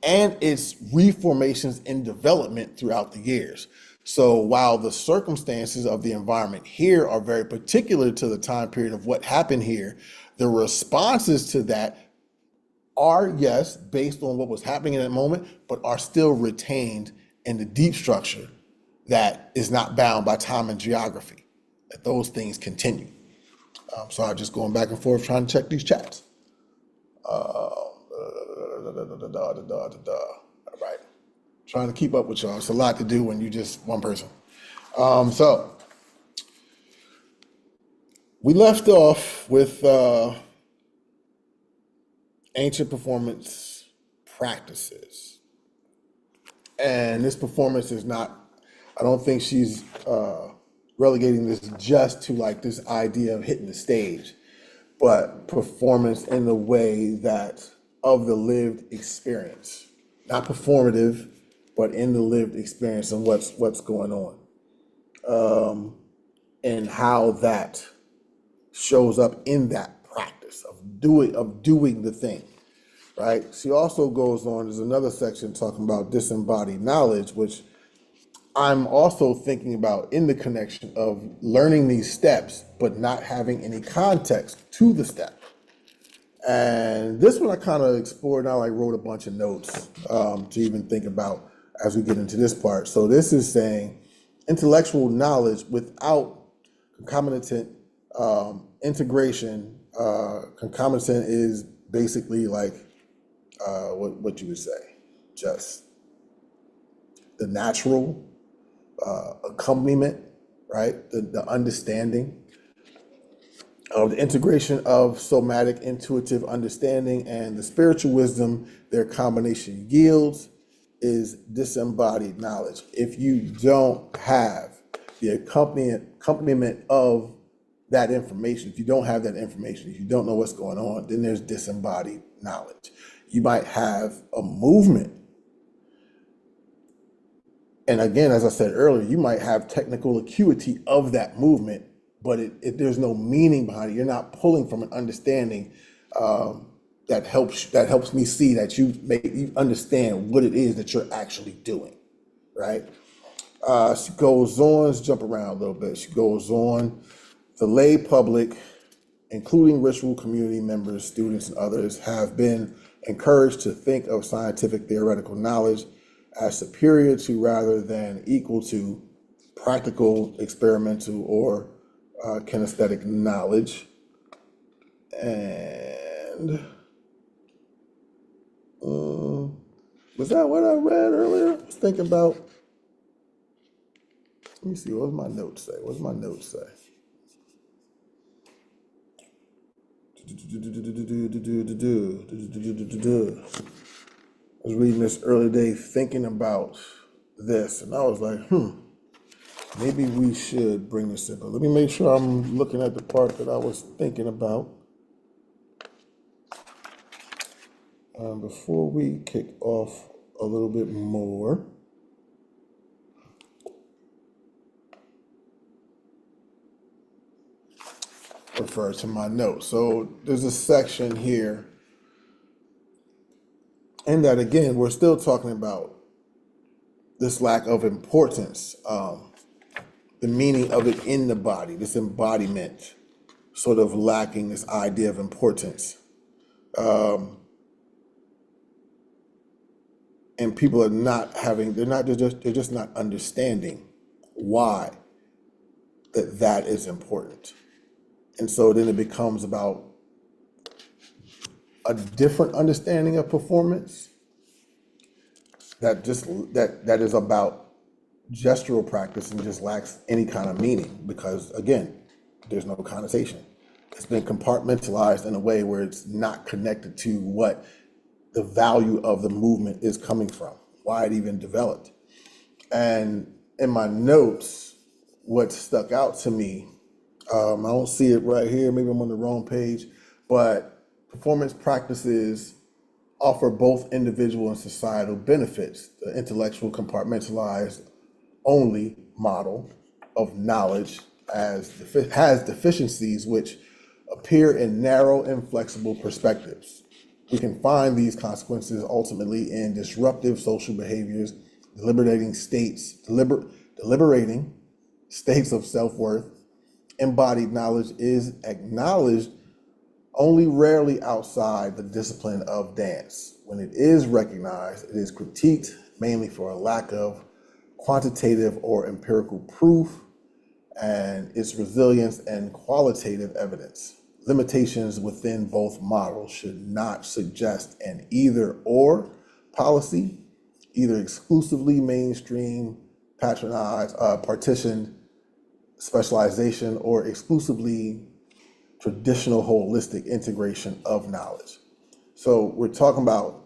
and its reformations and development throughout the years. So while the circumstances of the environment here are very particular to the time period of what happened here, the responses to that are, yes, based on what was happening in that moment, but are still retained in the deep structure that is not bound by time and geography, that those things continue. So I'm just going back and forth trying to check these chats. All right. Trying to keep up with y'all. It's a lot to do when you're just one person. So we left off with ancient performance practices. And this performance is not, I don't think she's relegating this just to like this idea of hitting the stage, but performance in the way that of the lived experience, not performative, but in the lived experience and what's going on, and how that shows up in that practice of doing the thing, right? She also goes on. There's another section talking about disembodied knowledge, which I'm also thinking about in the connection of learning these steps, but not having any context to the step. And this one I kind of explored, and I wrote a bunch of notes to even think about as we get into this part. So this is saying intellectual knowledge without concomitant integration. Concomitant is basically like what you would say, just the natural accompaniment, right? The understanding of the integration of somatic intuitive understanding and the spiritual wisdom their combination yields is disembodied knowledge. If you don't have the accompaniment of that information, if you don't have that information, if you don't know what's going on, then there's disembodied knowledge. You might have a movement. And again, as I said earlier, you might have technical acuity of that movement, but there's no meaning behind it. You're not pulling from an understanding that helps me see that you understand what it is that you're actually doing, right? She goes on, let's jump around a little bit. She goes on, the lay public, including ritual community members, students, and others, have been encouraged to think of scientific theoretical knowledge as superior to rather than equal to practical, experimental, or kinesthetic knowledge. And was that what I read earlier? I was thinking about, let me see, what does my notes say? What does my notes say? I was reading this earlier today, thinking about this, and I was like, maybe we should bring this in. But let me make sure I'm looking at the part that I was thinking about. Before we kick off a little bit more, refer to my notes. So there's a section here, and that again, we're still talking about this lack of importance, the meaning of it in the body, this embodiment, sort of lacking this idea of importance. And people are not having, they're just not understanding why that is important. And so then it becomes about a different understanding of performance that is about gestural practice and just lacks any kind of meaning because, again, there's no connotation. It's been compartmentalized in a way where it's not connected to what the value of the movement is coming from, why it even developed. And in my notes, what stuck out to me, I don't see it right here, maybe I'm on the wrong page, but performance practices offer both individual and societal benefits. The intellectual compartmentalized only model of knowledge has deficiencies which appear in narrow, inflexible perspectives. We can find these consequences ultimately in disruptive social behaviors, deliberating states of self-worth. Embodied knowledge is acknowledged only rarely outside the discipline of dance. When it is recognized, it is critiqued mainly for a lack of quantitative or empirical proof and its resilience and qualitative evidence. Limitations within both models should not suggest an either or policy, either exclusively mainstream, partitioned specialization, or exclusively traditional holistic integration of knowledge. So we're talking about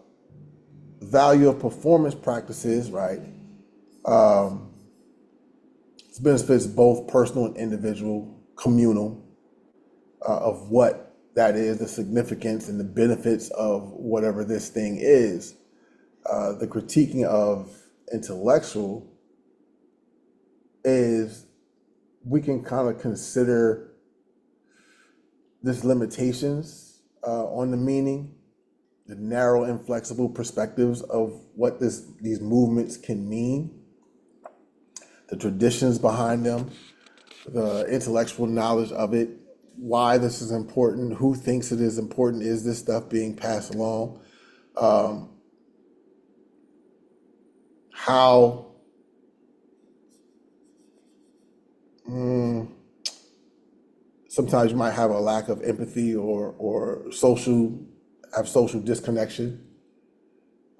value of performance practices, right? It benefits both personal and individual, communal, of what that is, the significance and the benefits of whatever this thing is. The critiquing of intellectual is we can kind of consider this limitations on the meaning, the narrow, inflexible perspectives of what these movements can mean, the traditions behind them, the intellectual knowledge of it, why this is important, who thinks it is important, is this stuff being passed along, how sometimes you might have a lack of empathy or social disconnection,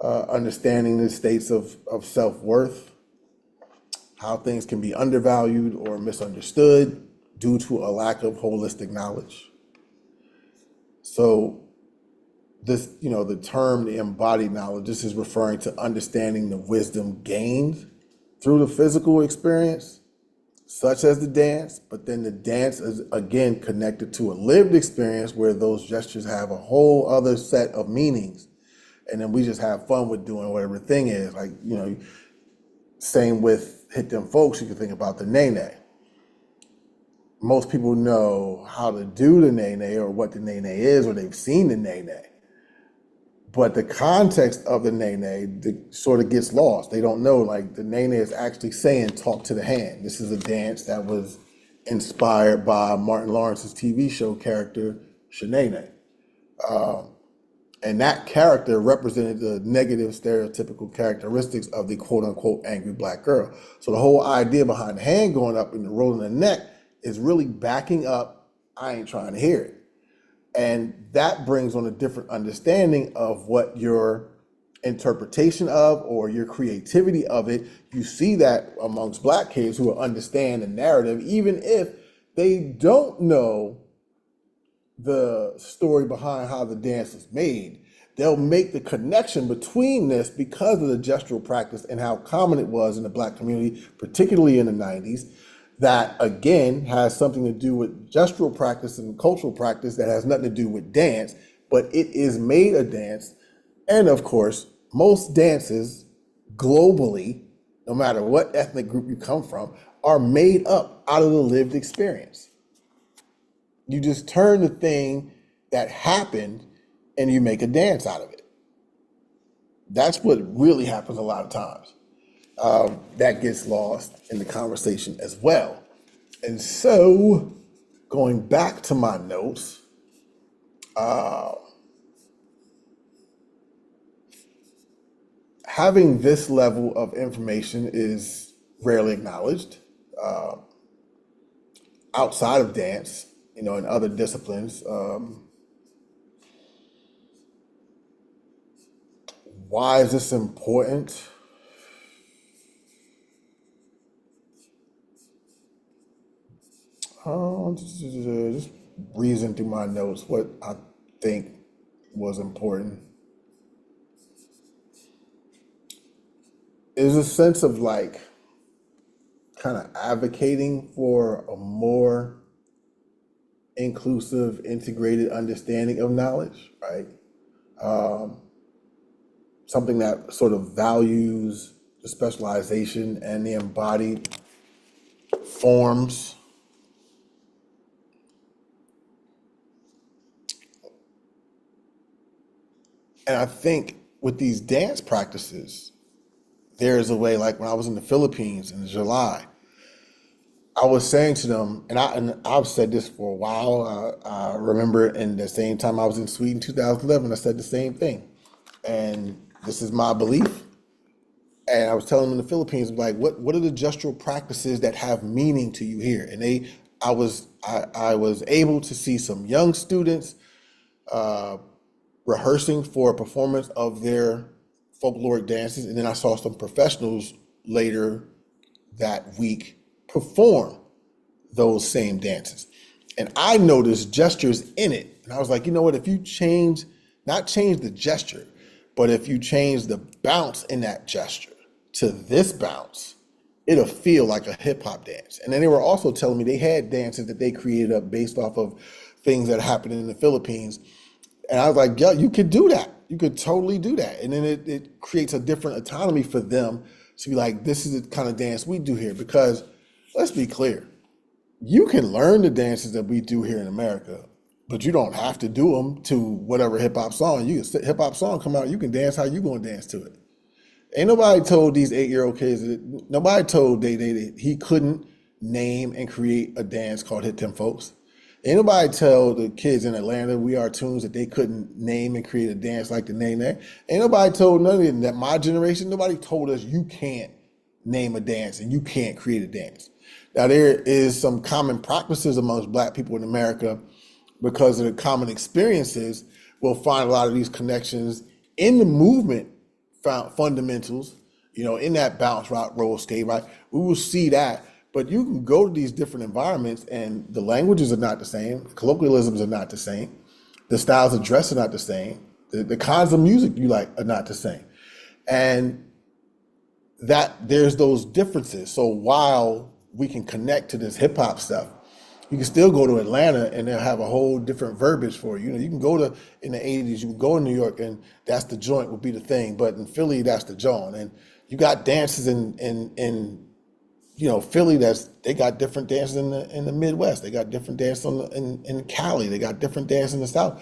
understanding the states of self-worth, how things can be undervalued or misunderstood due to a lack of holistic knowledge. So this, the term, the embodied knowledge, this is referring to understanding the wisdom gained through the physical experience, such as the dance, but then the dance is again connected to a lived experience where those gestures have a whole other set of meanings. And then we just have fun with doing whatever the thing is. Like, same with Hit Them Folks, you can think about the nene. Most people know how to do the nene or what the nene is, or they've seen the nene. But the context of the nene sort of gets lost. They don't know, like, the nene is actually saying, talk to the hand. This is a dance that was inspired by Martin Lawrence's TV show character, Shanae. And that character represented the negative stereotypical characteristics of the quote unquote angry black girl. So the whole idea behind the hand going up and the rolling the neck is really backing up, I ain't trying to hear it. And that brings on a different understanding of what your interpretation of or your creativity of it. You see that amongst black kids who understand the narrative, even if they don't know the story behind how the dance is made. they'll make the connection between this because of the gestural practice and how common it was in the Black community, particularly in the 90s. That again has something to do with gestural practice and cultural practice that has nothing to do with dance, but it is made a dance. And of course, most dances globally, no matter what ethnic group you come from, are made up out of the lived experience. You just turn the thing that happened and you make a dance out of it. That's what really happens a lot of times. That gets lost in the conversation as well. And so, going back to my notes, having this level of information is rarely acknowledged outside of dance, in other disciplines. Why is this important? Just reason through my notes what I think was important. Is a sense of like kind of advocating for a more inclusive, integrated understanding of knowledge, right? Something that sort of values the specialization and the embodied forms. And I think with these dance practices, there is a way, like when I was in the Philippines in July, I was saying to them, and I've said this for a while. I remember in the same time I was in Sweden, 2011, I said the same thing. And this is my belief. And I was telling them in the Philippines, like, what are the gestural practices that have meaning to you here? And I was able to see some young students rehearsing for a performance of their folkloric dances, and then I saw some professionals later that week perform those same dances. And I noticed gestures in it. And I was like, you know what, if you not change the gesture, but if you change the bounce in that gesture to this bounce, it'll feel like a hip hop dance. And then they were also telling me they had dances that they created up based off of things that happened in the Philippines. And I was like, yeah, you could do that. You could totally do that. And then it creates a different autonomy for them to be like, this is the kind of dance we do here. Because let's be clear, you can learn the dances that we do here in America, but you don't have to do them to whatever hip hop song. Hip hop song come out, you can dance how you gonna dance to it. Ain't nobody told these 8-year-old kids nobody told he couldn't name and create a dance called Hit Them Folks. Ain't nobody tell the kids in Atlanta, We Are Tunes, that they couldn't name and create a dance like the name that. Ain't nobody told none of them that my generation, nobody told us you can't name a dance and you can't create a dance. Now there is some common practices amongst Black people in America because of the common experiences. We'll find a lot of these connections in the movement fundamentals, in that bounce, rock, roll, skate, right? We will see that. But you can go to these different environments and the languages are not the same. Colloquialisms are not the same. The styles of dress are not the same. The kinds of music you like are not the same. And that there's those differences. So while we can connect to this hip hop stuff, you can still go to Atlanta and they'll have a whole different verbiage for you. You can go in the 80s, you can go in New York and that's the joint would be the thing. But in Philly, that's the joint. And you got dances in Philly, they got different dances in the Midwest. They got different dances in Cali. They got different dances in the South.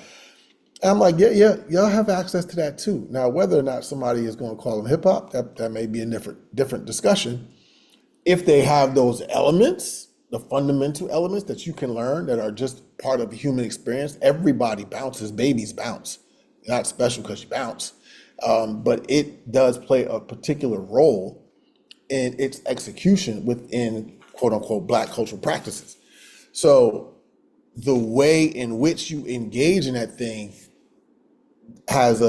And I'm like, yeah, y'all have access to that too. Now, whether or not somebody is going to call them hip hop, that may be a different discussion. If they have those elements, the fundamental elements that you can learn that are just part of the human experience, everybody bounces. Babies bounce. You're not special because you bounce, but it does play a particular role in its execution within quote unquote Black cultural practices. So the way in which you engage in that thing has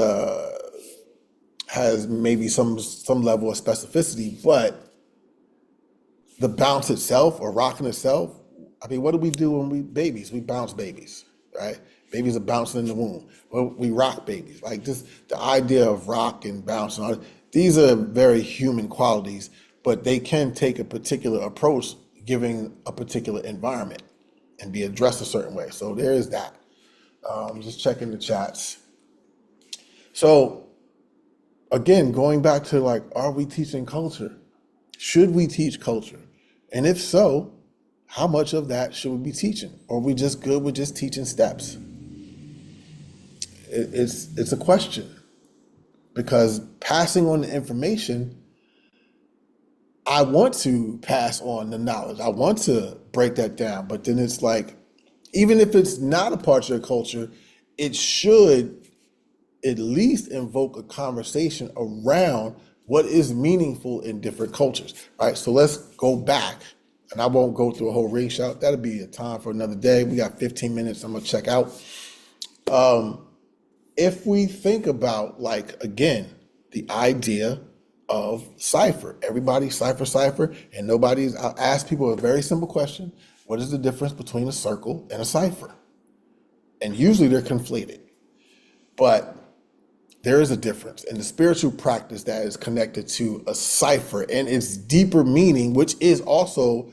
maybe some level of specificity, but the bounce itself or rocking itself, I mean, what do we do when we babies? We bounce babies, right? Babies are bouncing in the womb. Well, we rock babies. Like just the idea of rock and bounce and all that, these are very human qualities, but they can take a particular approach giving a particular environment and be addressed a certain way. So there is that. Just checking the chats. So again, going back to like, are we teaching culture? Should we teach culture? And if so, how much of that should we be teaching? Or are we just good with just teaching steps? It's a question, because passing on the information, I want to pass on the knowledge. I want to break that down, but then it's like, even if it's not a part of your culture, it should at least invoke a conversation around what is meaningful in different cultures, right? So let's go back, and I won't go through a whole ring shout. That'll be a time for another day. We got 15 minutes. I'm gonna check out. If we think about, like, again, the idea of cipher, everybody cipher, and nobody's, I'll ask people a very simple question. What is the difference between a circle and a cipher? And usually they're conflated, but there is a difference in the spiritual practice that is connected to a cipher and its deeper meaning, which is also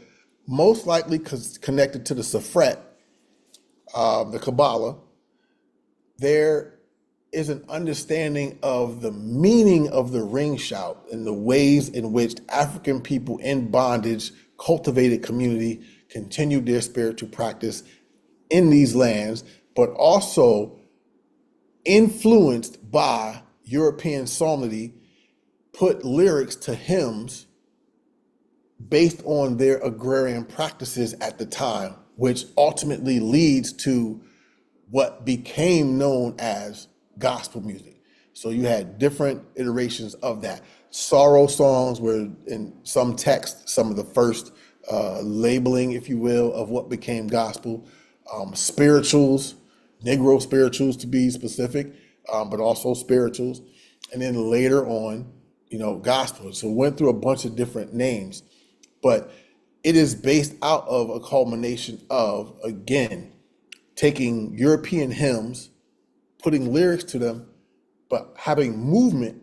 most likely connected to the Sefret, the Kabbalah. There is an understanding of the meaning of the ring shout and the ways in which African people in bondage cultivated community, continued their spiritual practice in these lands, but also influenced by European psalmody, put lyrics to hymns based on their agrarian practices at the time, which ultimately leads to what became known as gospel music. So you had different iterations of that. Sorrow songs were in some texts, some of the first labeling, if you will, of what became gospel. Spirituals, Negro spirituals to be specific, but also spirituals. And then later on, gospel. So it went through a bunch of different names, but it is based out of a culmination of, again, taking European hymns, putting lyrics to them, but having movement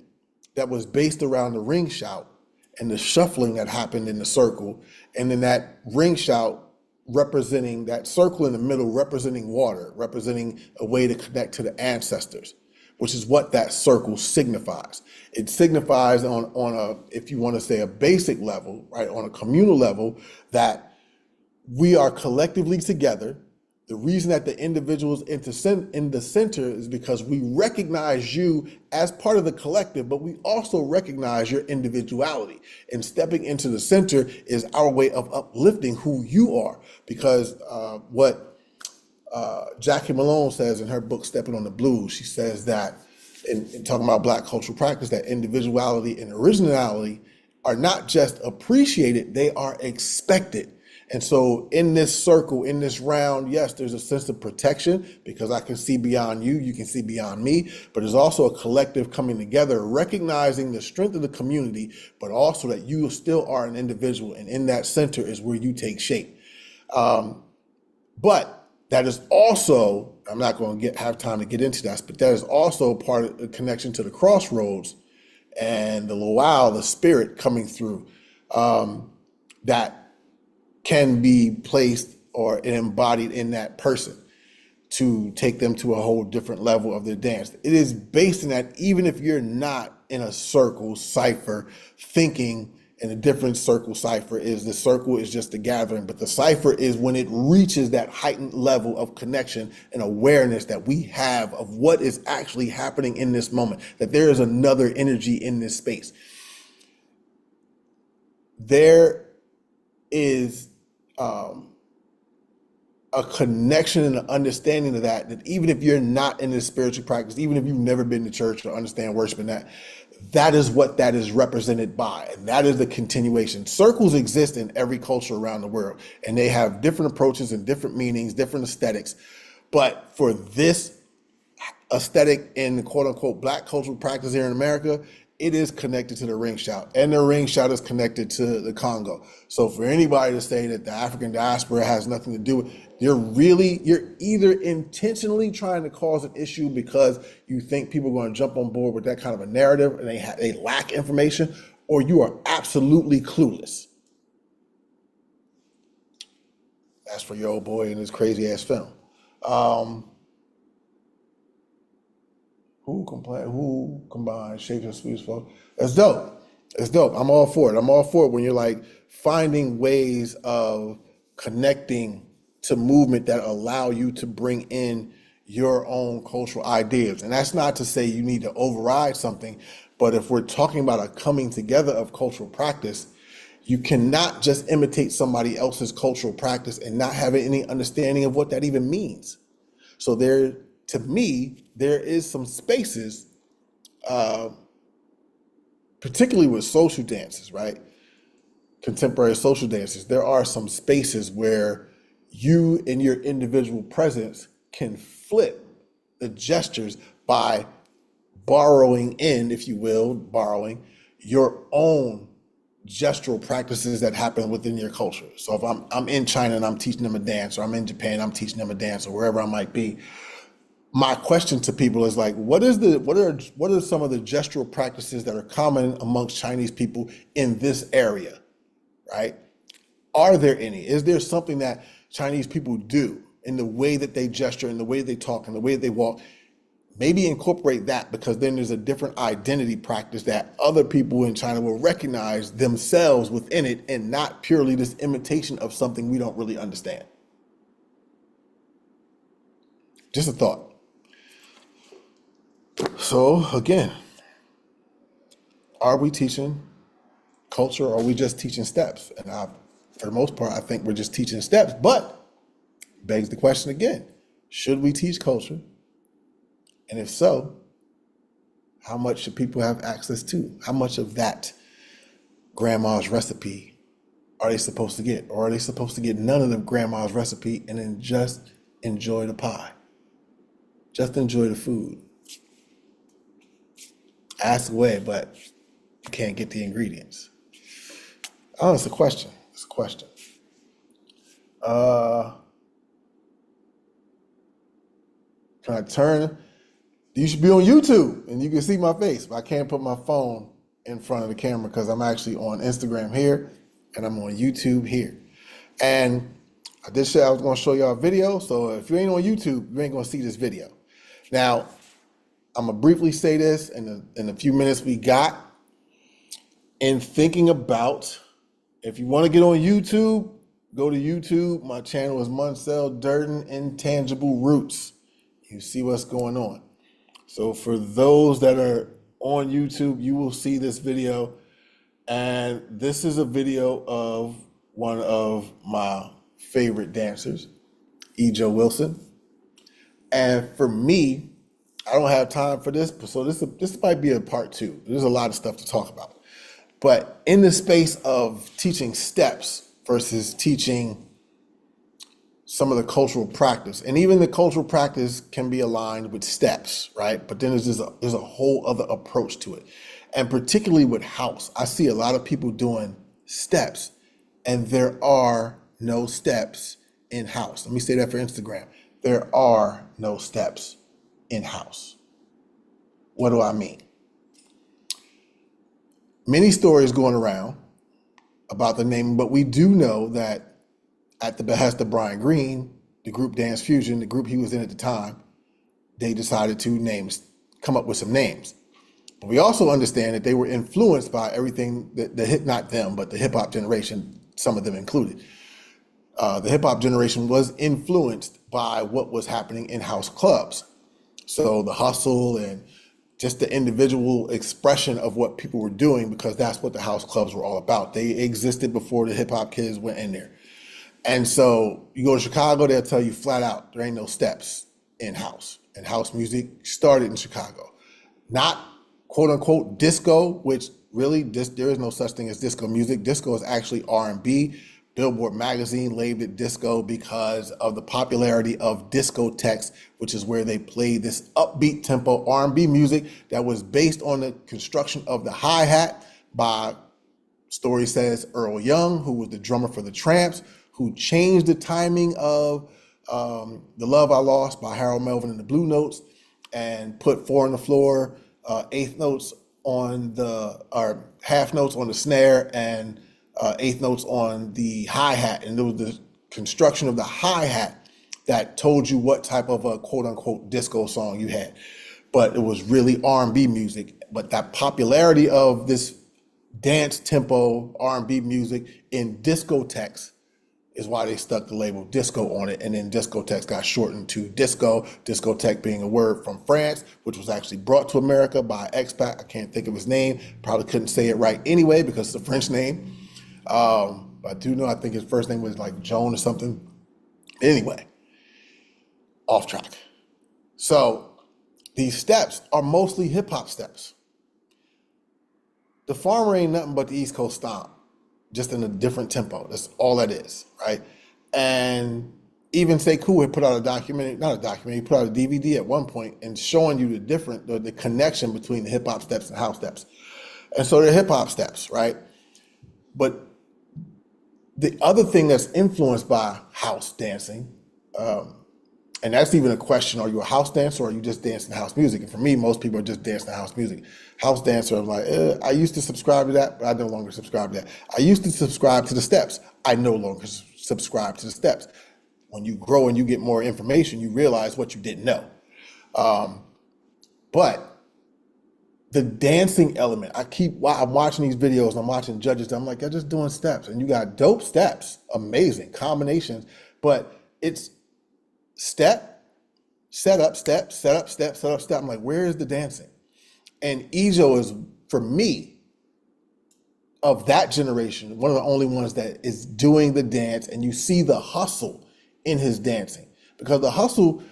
that was based around the ring shout and the shuffling that happened in the circle, and then that ring shout representing that circle in the middle, representing water, representing a way to connect to the ancestors, which is what that circle signifies. It signifies on a, if you want to say a basic level, right, on a communal level, that we are collectively together. The reason that the individual is in the center is because we recognize you as part of the collective, but we also recognize your individuality. And stepping into the center is our way of uplifting who you are. Because what Jackie Malone says in her book, Stepping on the Blues, she says that, in talking about Black cultural practice, that individuality and originality are not just appreciated, they are expected. And so in this circle, in this round, yes, there's a sense of protection because I can see beyond you, you can see beyond me, but there's also a collective coming together, recognizing the strength of the community, but also that you still are an individual, and in that center is where you take shape. But that is also, I'm not going to have time to get into that, but that is also part of the connection to the crossroads and the luau, the spirit coming through, that can be placed or embodied in that person to take them to a whole different level of their dance. It is based in that, even if you're not in a circle cipher thinking in a different circle cipher, is the circle is just a gathering, but the cipher is when it reaches that heightened level of connection and awareness that we have of what is actually happening in this moment, that there is another energy in this space. There is a connection and an understanding of that even if you're not in this spiritual practice, even if you've never been to church or understand worship and that is what that is represented by. And that is the continuation. Circles exist in every culture around the world, and they have different approaches and different meanings, different aesthetics. But for this aesthetic in quote unquote Black cultural practice here in America, it is connected to the ring shout, and the ring shout is connected to the Congo. So for anybody to say that the African diaspora has nothing to do with, You're either intentionally trying to cause an issue because you think people are going to jump on board with that kind of a narrative and they lack information, or you are absolutely clueless. That's for your old boy and his crazy ass film. Um, who combines shapes and sweets for? That's dope. It's dope. I'm all for it. I'm all for it when you're like finding ways of connecting to movement that allow you to bring in your own cultural ideas. And that's not to say you need to override something, but if we're talking about a coming together of cultural practice, you cannot just imitate somebody else's cultural practice and not have any understanding of what that even means. So to me, there is some spaces, particularly with social dances, right? Contemporary social dances, there are some spaces where you in your individual presence can flip the gestures by borrowing in, if you will, borrowing your own gestural practices that happen within your culture. So if I'm in China and I'm teaching them a dance, or I'm in Japan, I'm teaching them a dance, or wherever I might be, my question to people is like, what are some of the gestural practices that are common amongst Chinese people in this area, right? Are there any? Is there something that Chinese people do in the way that they gesture, in the way they talk, in the way that they walk? Maybe incorporate that, because then there's a different identity practice that other people in China will recognize themselves within it, and not purely this imitation of something we don't really understand. Just a thought. So again, are we teaching culture, or are we just teaching steps? And for the most part, I think we're just teaching steps, but begs the question again, should we teach culture? And if so, how much should people have access to? How much of that grandma's recipe are they supposed to get? Or are they supposed to get none of the grandma's recipe and then just enjoy the pie? Just enjoy the food. Ask away, but you can't get the ingredients. Oh, it's a question. It's a question. Can I turn? You should be on YouTube and you can see my face, but I can't put my phone in front of the camera because I'm actually on Instagram here and I'm on YouTube here. And I did say I was going to show y'all a video, so if you ain't on YouTube, you ain't going to see this video. Now, I'm going to briefly say this in the few minutes we got. In thinking about, if you want to get on YouTube, go to YouTube. My channel is Munsell Durden Intangible Roots. You see what's going on. So for those that are on YouTube, you will see this video. And this is a video of one of my favorite dancers, E.J. Wilson. And for me, I don't have time for this, so this might be a part two. There's a lot of stuff to talk about. But in the space of teaching steps versus teaching some of the cultural practice, and even the cultural practice can be aligned with steps, right? But then there's a whole other approach to it. And particularly with house, I see a lot of people doing steps, and there are no steps in house. Let me say that for Instagram. There are no steps in house. What do I mean? Many stories going around about the name, but we do know that at the behest of Brian Green, the group Dance Fusion, the group he was in at the time, they decided to come up with some names. But we also understand that they were influenced by everything that not them, but the hip hop generation, some of them included. The hip hop generation was influenced by what was happening in house clubs. So the hustle and just the individual expression of what people were doing, because that's what the house clubs were all about. They existed before the hip hop kids went in there. And so you go to Chicago, they'll tell you flat out, there ain't no steps in house. And house music started in Chicago. Not quote unquote disco, which really there is no such thing as disco music. Disco is actually R&B. Billboard magazine labeled it disco because of the popularity of discotheques, which is where they played this upbeat tempo R&B music that was based on the construction of the hi-hat by, story says, Earl Young, who was the drummer for the Tramps, who changed the timing of The Love I Lost by Harold Melvin and the Blue Notes, and put 4 on the floor, eighth notes on or half notes on the snare, and eighth notes on the hi-hat. And it was the construction of the hi-hat that told you what type of a quote unquote disco song you had. But it was really R&B music. But that popularity of this dance tempo R&B music in discotheques is why they stuck the label disco on it. And then discotheques got shortened to disco, discotheque being a word from France, which was actually brought to America by an expat. I can't think of his name. Probably couldn't say it right anyway because it's a French name. But I do know, I think his first name was like Joan or something. Anyway, off track. So these steps are mostly hip hop steps. The Farmer ain't nothing but the East Coast stomp, just in a different tempo. That's all that is, right? And even Sekou had put out a documentary, not a documentary, he put out a DVD at one point and showing you the connection between the hip hop steps and house steps. And so they're hip hop steps, right? But the other thing that's influenced by house dancing, and that's even a question, are you a house dancer or are you just dancing house music? And for me, most people are just dancing house music. House dancer, I'm like, I used to subscribe to that, but I no longer subscribe to that. I used to subscribe to the steps. I no longer subscribe to the steps. When you grow and you get more information, you realize what you didn't know. But the dancing element, while I'm watching these videos and I'm watching judges, I'm like, they're just doing steps. And you got dope steps, amazing combinations, but it's step, set up, step, set up, step, set up, step. I'm like, where is the dancing? And Ejo is, for me, of that generation, one of the only ones that is doing the dance, and you see the hustle in his dancing. Because the hustle,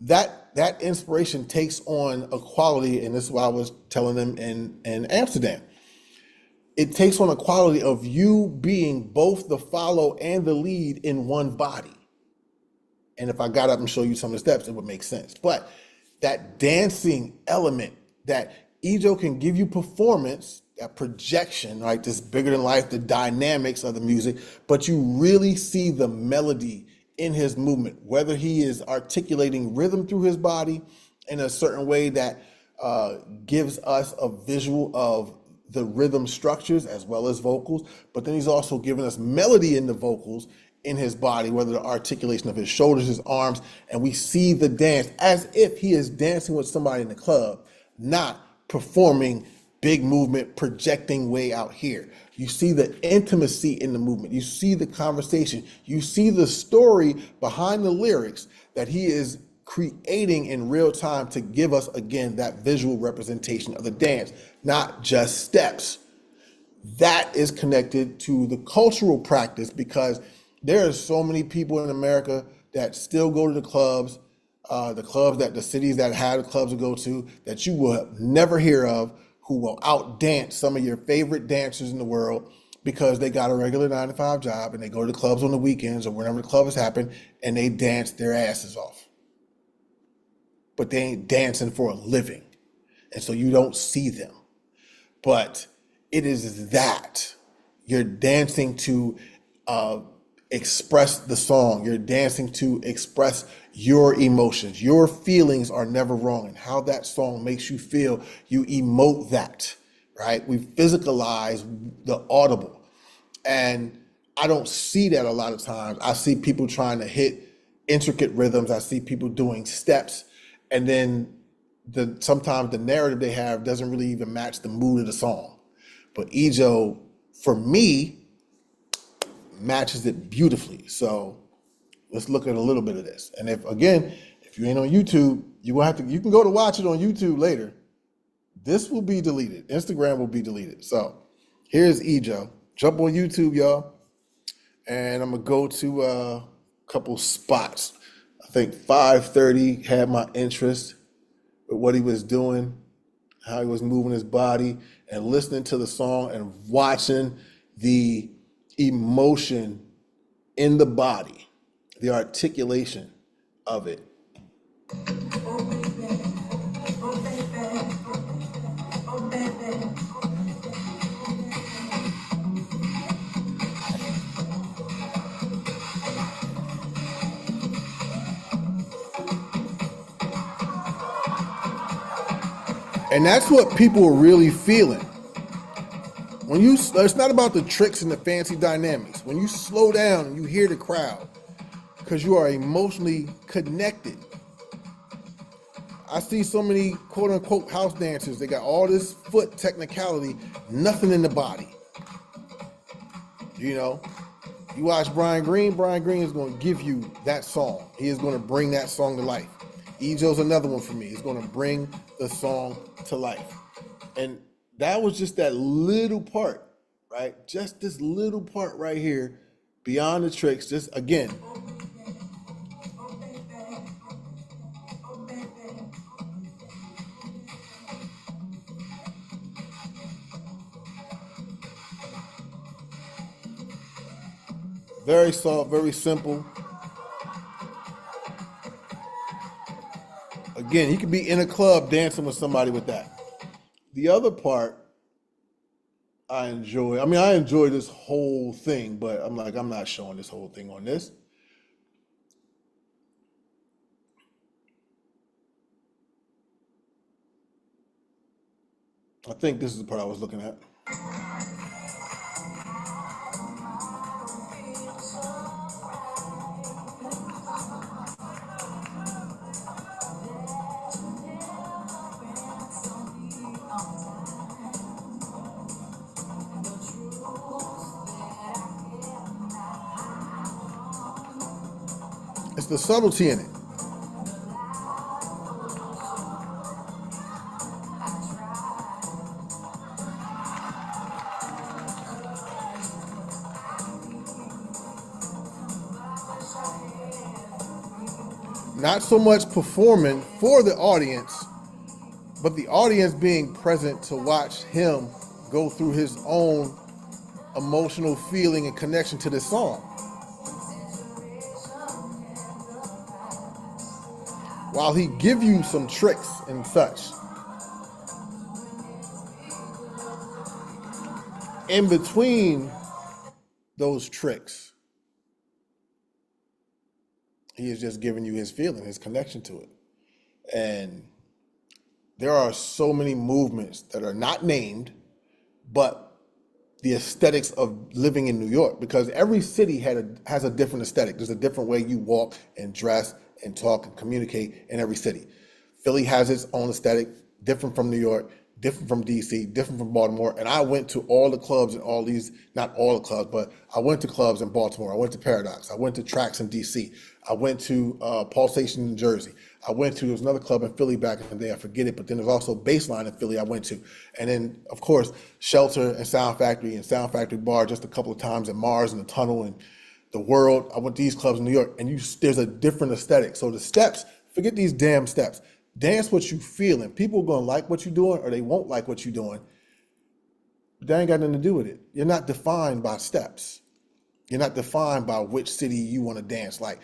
that inspiration takes on a quality, and this is what I was telling them in Amsterdam. It takes on a quality of you being both the follow and the lead in one body. And if I got up and show you some of the steps, it would make sense. But that dancing element, that Ejo can give you performance, that projection, right? This bigger than life, the dynamics of the music, but you really see the melody in his movement, whether he is articulating rhythm through his body in a certain way that gives us a visual of the rhythm structures as well as vocals, but then he's also giving us melody in the vocals in his body, whether the articulation of his shoulders, his arms, and we see the dance as if he is dancing with somebody in the club, not performing big movement, projecting way out here. You see the intimacy in the movement. You see the conversation. You see the story behind the lyrics that he is creating in real time to give us, again, that visual representation of the dance, not just steps. That is connected to the cultural practice, because there are so many people in America that still go to the clubs that the cities that have the clubs to go to, that you will never hear of, who will outdance some of your favorite dancers in the world because they got a regular 9-to-5 job and they go to the clubs on the weekends or whenever the clubs happen and they dance their asses off. But they ain't dancing for a living. And so you don't see them. But it is that. You're dancing to express the song. You're dancing to express your emotions. Your feelings are never wrong. And how that song makes you feel, you emote that, right? We physicalize the audible. And I don't see that a lot of times. I see people trying to hit intricate rhythms. I see people doing steps. And then sometimes the narrative they have doesn't really even match the mood of the song. But Ejo, for me, matches it beautifully. So let's look at a little bit of this. And if you ain't on YouTube, you can go to watch it on YouTube later. This will be deleted. Instagram will be deleted. So here's Ejo. Jump on YouTube, y'all. And I'm gonna go to a couple spots. I think 5:30 had my interest with what he was doing, how he was moving his body, and listening to the song and watching the emotion in the body, the articulation of it. And that's what people are really feeling. It's not about the tricks and the fancy dynamics. When you slow down and you hear the crowd, because you are emotionally connected. I see so many quote unquote house dancers. They got all this foot technicality, nothing in the body. You know, you watch Brian Green. Brian Green is going to give you that song. He is going to bring that song to life. Ejo's another one for me. He's going to bring the song to life. And that was just that little part, right? Just this little part right here, beyond the tricks. Just again, very soft, very simple. Again, he could be in a club dancing with somebody with that. The other part I enjoy. I mean, I enjoy this whole thing, but I'm like, I'm not showing this whole thing on this. I think this is the part I was looking at. It's the subtlety in it. Not so much performing for the audience, but the audience being present to watch him go through his own emotional feeling and connection to this song. While he give you some tricks and such, in between those tricks, he is just giving you his feeling, his connection to it. And there are so many movements that are not named, but the aesthetics of living in New York, because every city has a different aesthetic. There's a different way you walk and dress and talk and communicate in every city. Philly has its own aesthetic, different from New York, different from DC, different from Baltimore. And I went to all the clubs and all these, not all the clubs, but I went to clubs in Baltimore. I went to Paradox. I went to Tracks in DC. I went to Pulsation in Jersey. There was another club in Philly back in the day, I forget it, but then there's also Baseline in Philly I went to. And then, of course, Shelter and Sound Factory Bar just a couple of times at Mars and the Tunnel and the World. I went to these clubs in New York, and there's a different aesthetic. So the steps, forget these damn steps. Dance what you feeling. People are gonna like what you're doing, or they won't like what you're doing. But that ain't got nothing to do with it. You're not defined by steps. You're not defined by which city you want to dance like.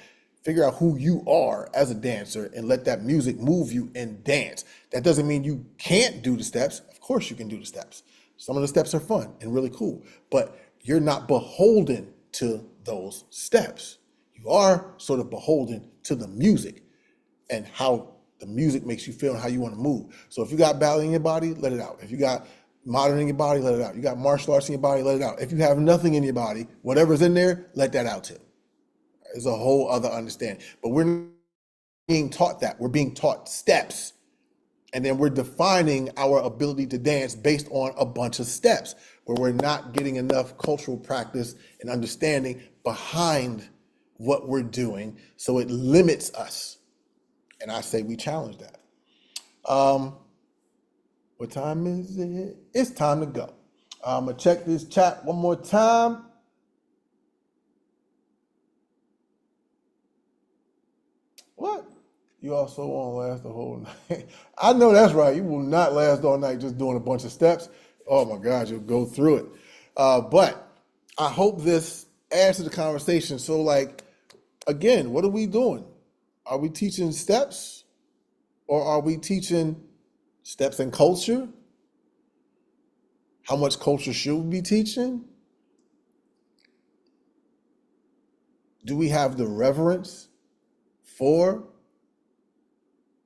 Figure out who you are as a dancer and let that music move you and dance. That doesn't mean you can't do the steps. Of course you can do the steps. Some of the steps are fun and really cool, but you're not beholden to those steps. You are sort of beholden to the music and how the music makes you feel and how you want to move. So if you got ballet in your body, let it out. If you got modern in your body, let it out. You got martial arts in your body, let it out. If you have nothing in your body, whatever's in there, let that out too. It's a whole other understanding. But we're not being taught that. We're being taught steps. And then we're defining our ability to dance based on a bunch of steps, where we're not getting enough cultural practice and understanding behind what we're doing. So it limits us. And I say we challenge that. What time is it? It's time to go. I'm going to check this chat one more time. What? You also won't last the whole night. I know that's right. You will not last all night just doing a bunch of steps. Oh my God, you'll go through it. But I hope this adds to the conversation. So like, again, what are we doing? Are we teaching steps, or are we teaching steps and culture? How much culture should we be teaching? Do we have the reverence for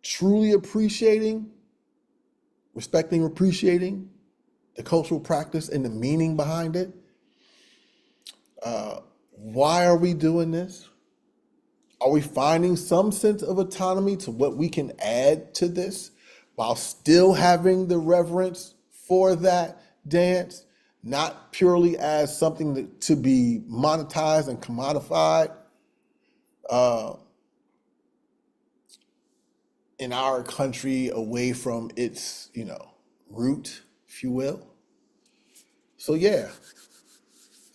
truly appreciating respecting, appreciating the cultural practice and the meaning behind it. Why are we doing this? Are we finding some sense of autonomy to what we can add to this while still having the reverence for that dance, not purely as something to be monetized and commodified in our country away from its, root, if you will? So yeah,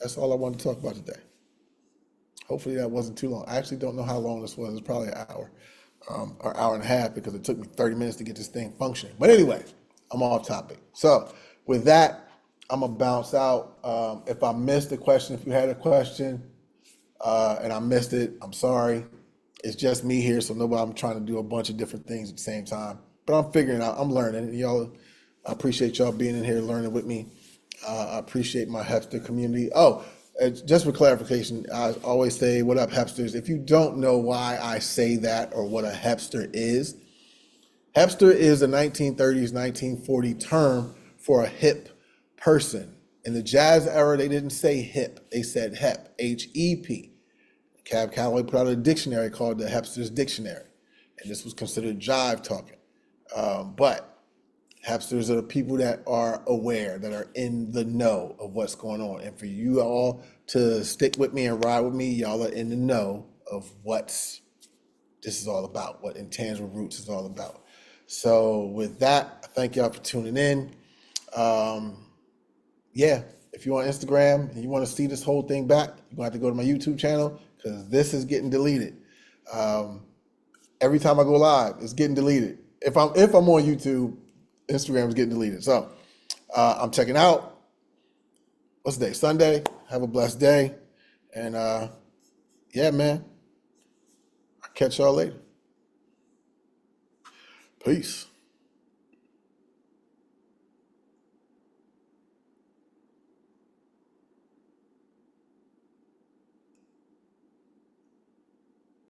that's all I wanted to talk about today. Hopefully that wasn't too long. I actually don't know how long this was. It's probably an hour or hour and a half because it took me 30 minutes to get this thing functioning. But anyway, I'm off topic. So with that, I'm going to bounce out. If I missed a question, if you had a question and I missed it, I'm sorry. It's just me here, so I'm trying to do a bunch of different things at the same time. But I'm figuring out, I'm learning. Y'all, I appreciate y'all being in here learning with me. I appreciate my Hepster community. Oh, just for clarification, I always say, what up, Hepsters? If you don't know why I say that or what a Hepster is a 1930s, 1940 term for a hip person. In the jazz era, they didn't say hip, they said hep, H-E-P. Cab Calloway put out a dictionary called the Hepster's Dictionary, and this was considered jive talking. But Hepsters are the people that are aware, that are in the know of what's going on. And for you all to stick with me and ride with me, y'all are in the know of what this is all about, what Intangible Roots is all about. So with that, I thank y'all for tuning in. Yeah, if you're on Instagram and you want to see this whole thing back, you're going to have to go to my YouTube channel because this is getting deleted. Every time I go live, it's getting deleted. If I'm on YouTube, Instagram is getting deleted. So I'm checking out. What's the day? Sunday. Have a blessed day. And yeah, man. I'll catch y'all later. Peace.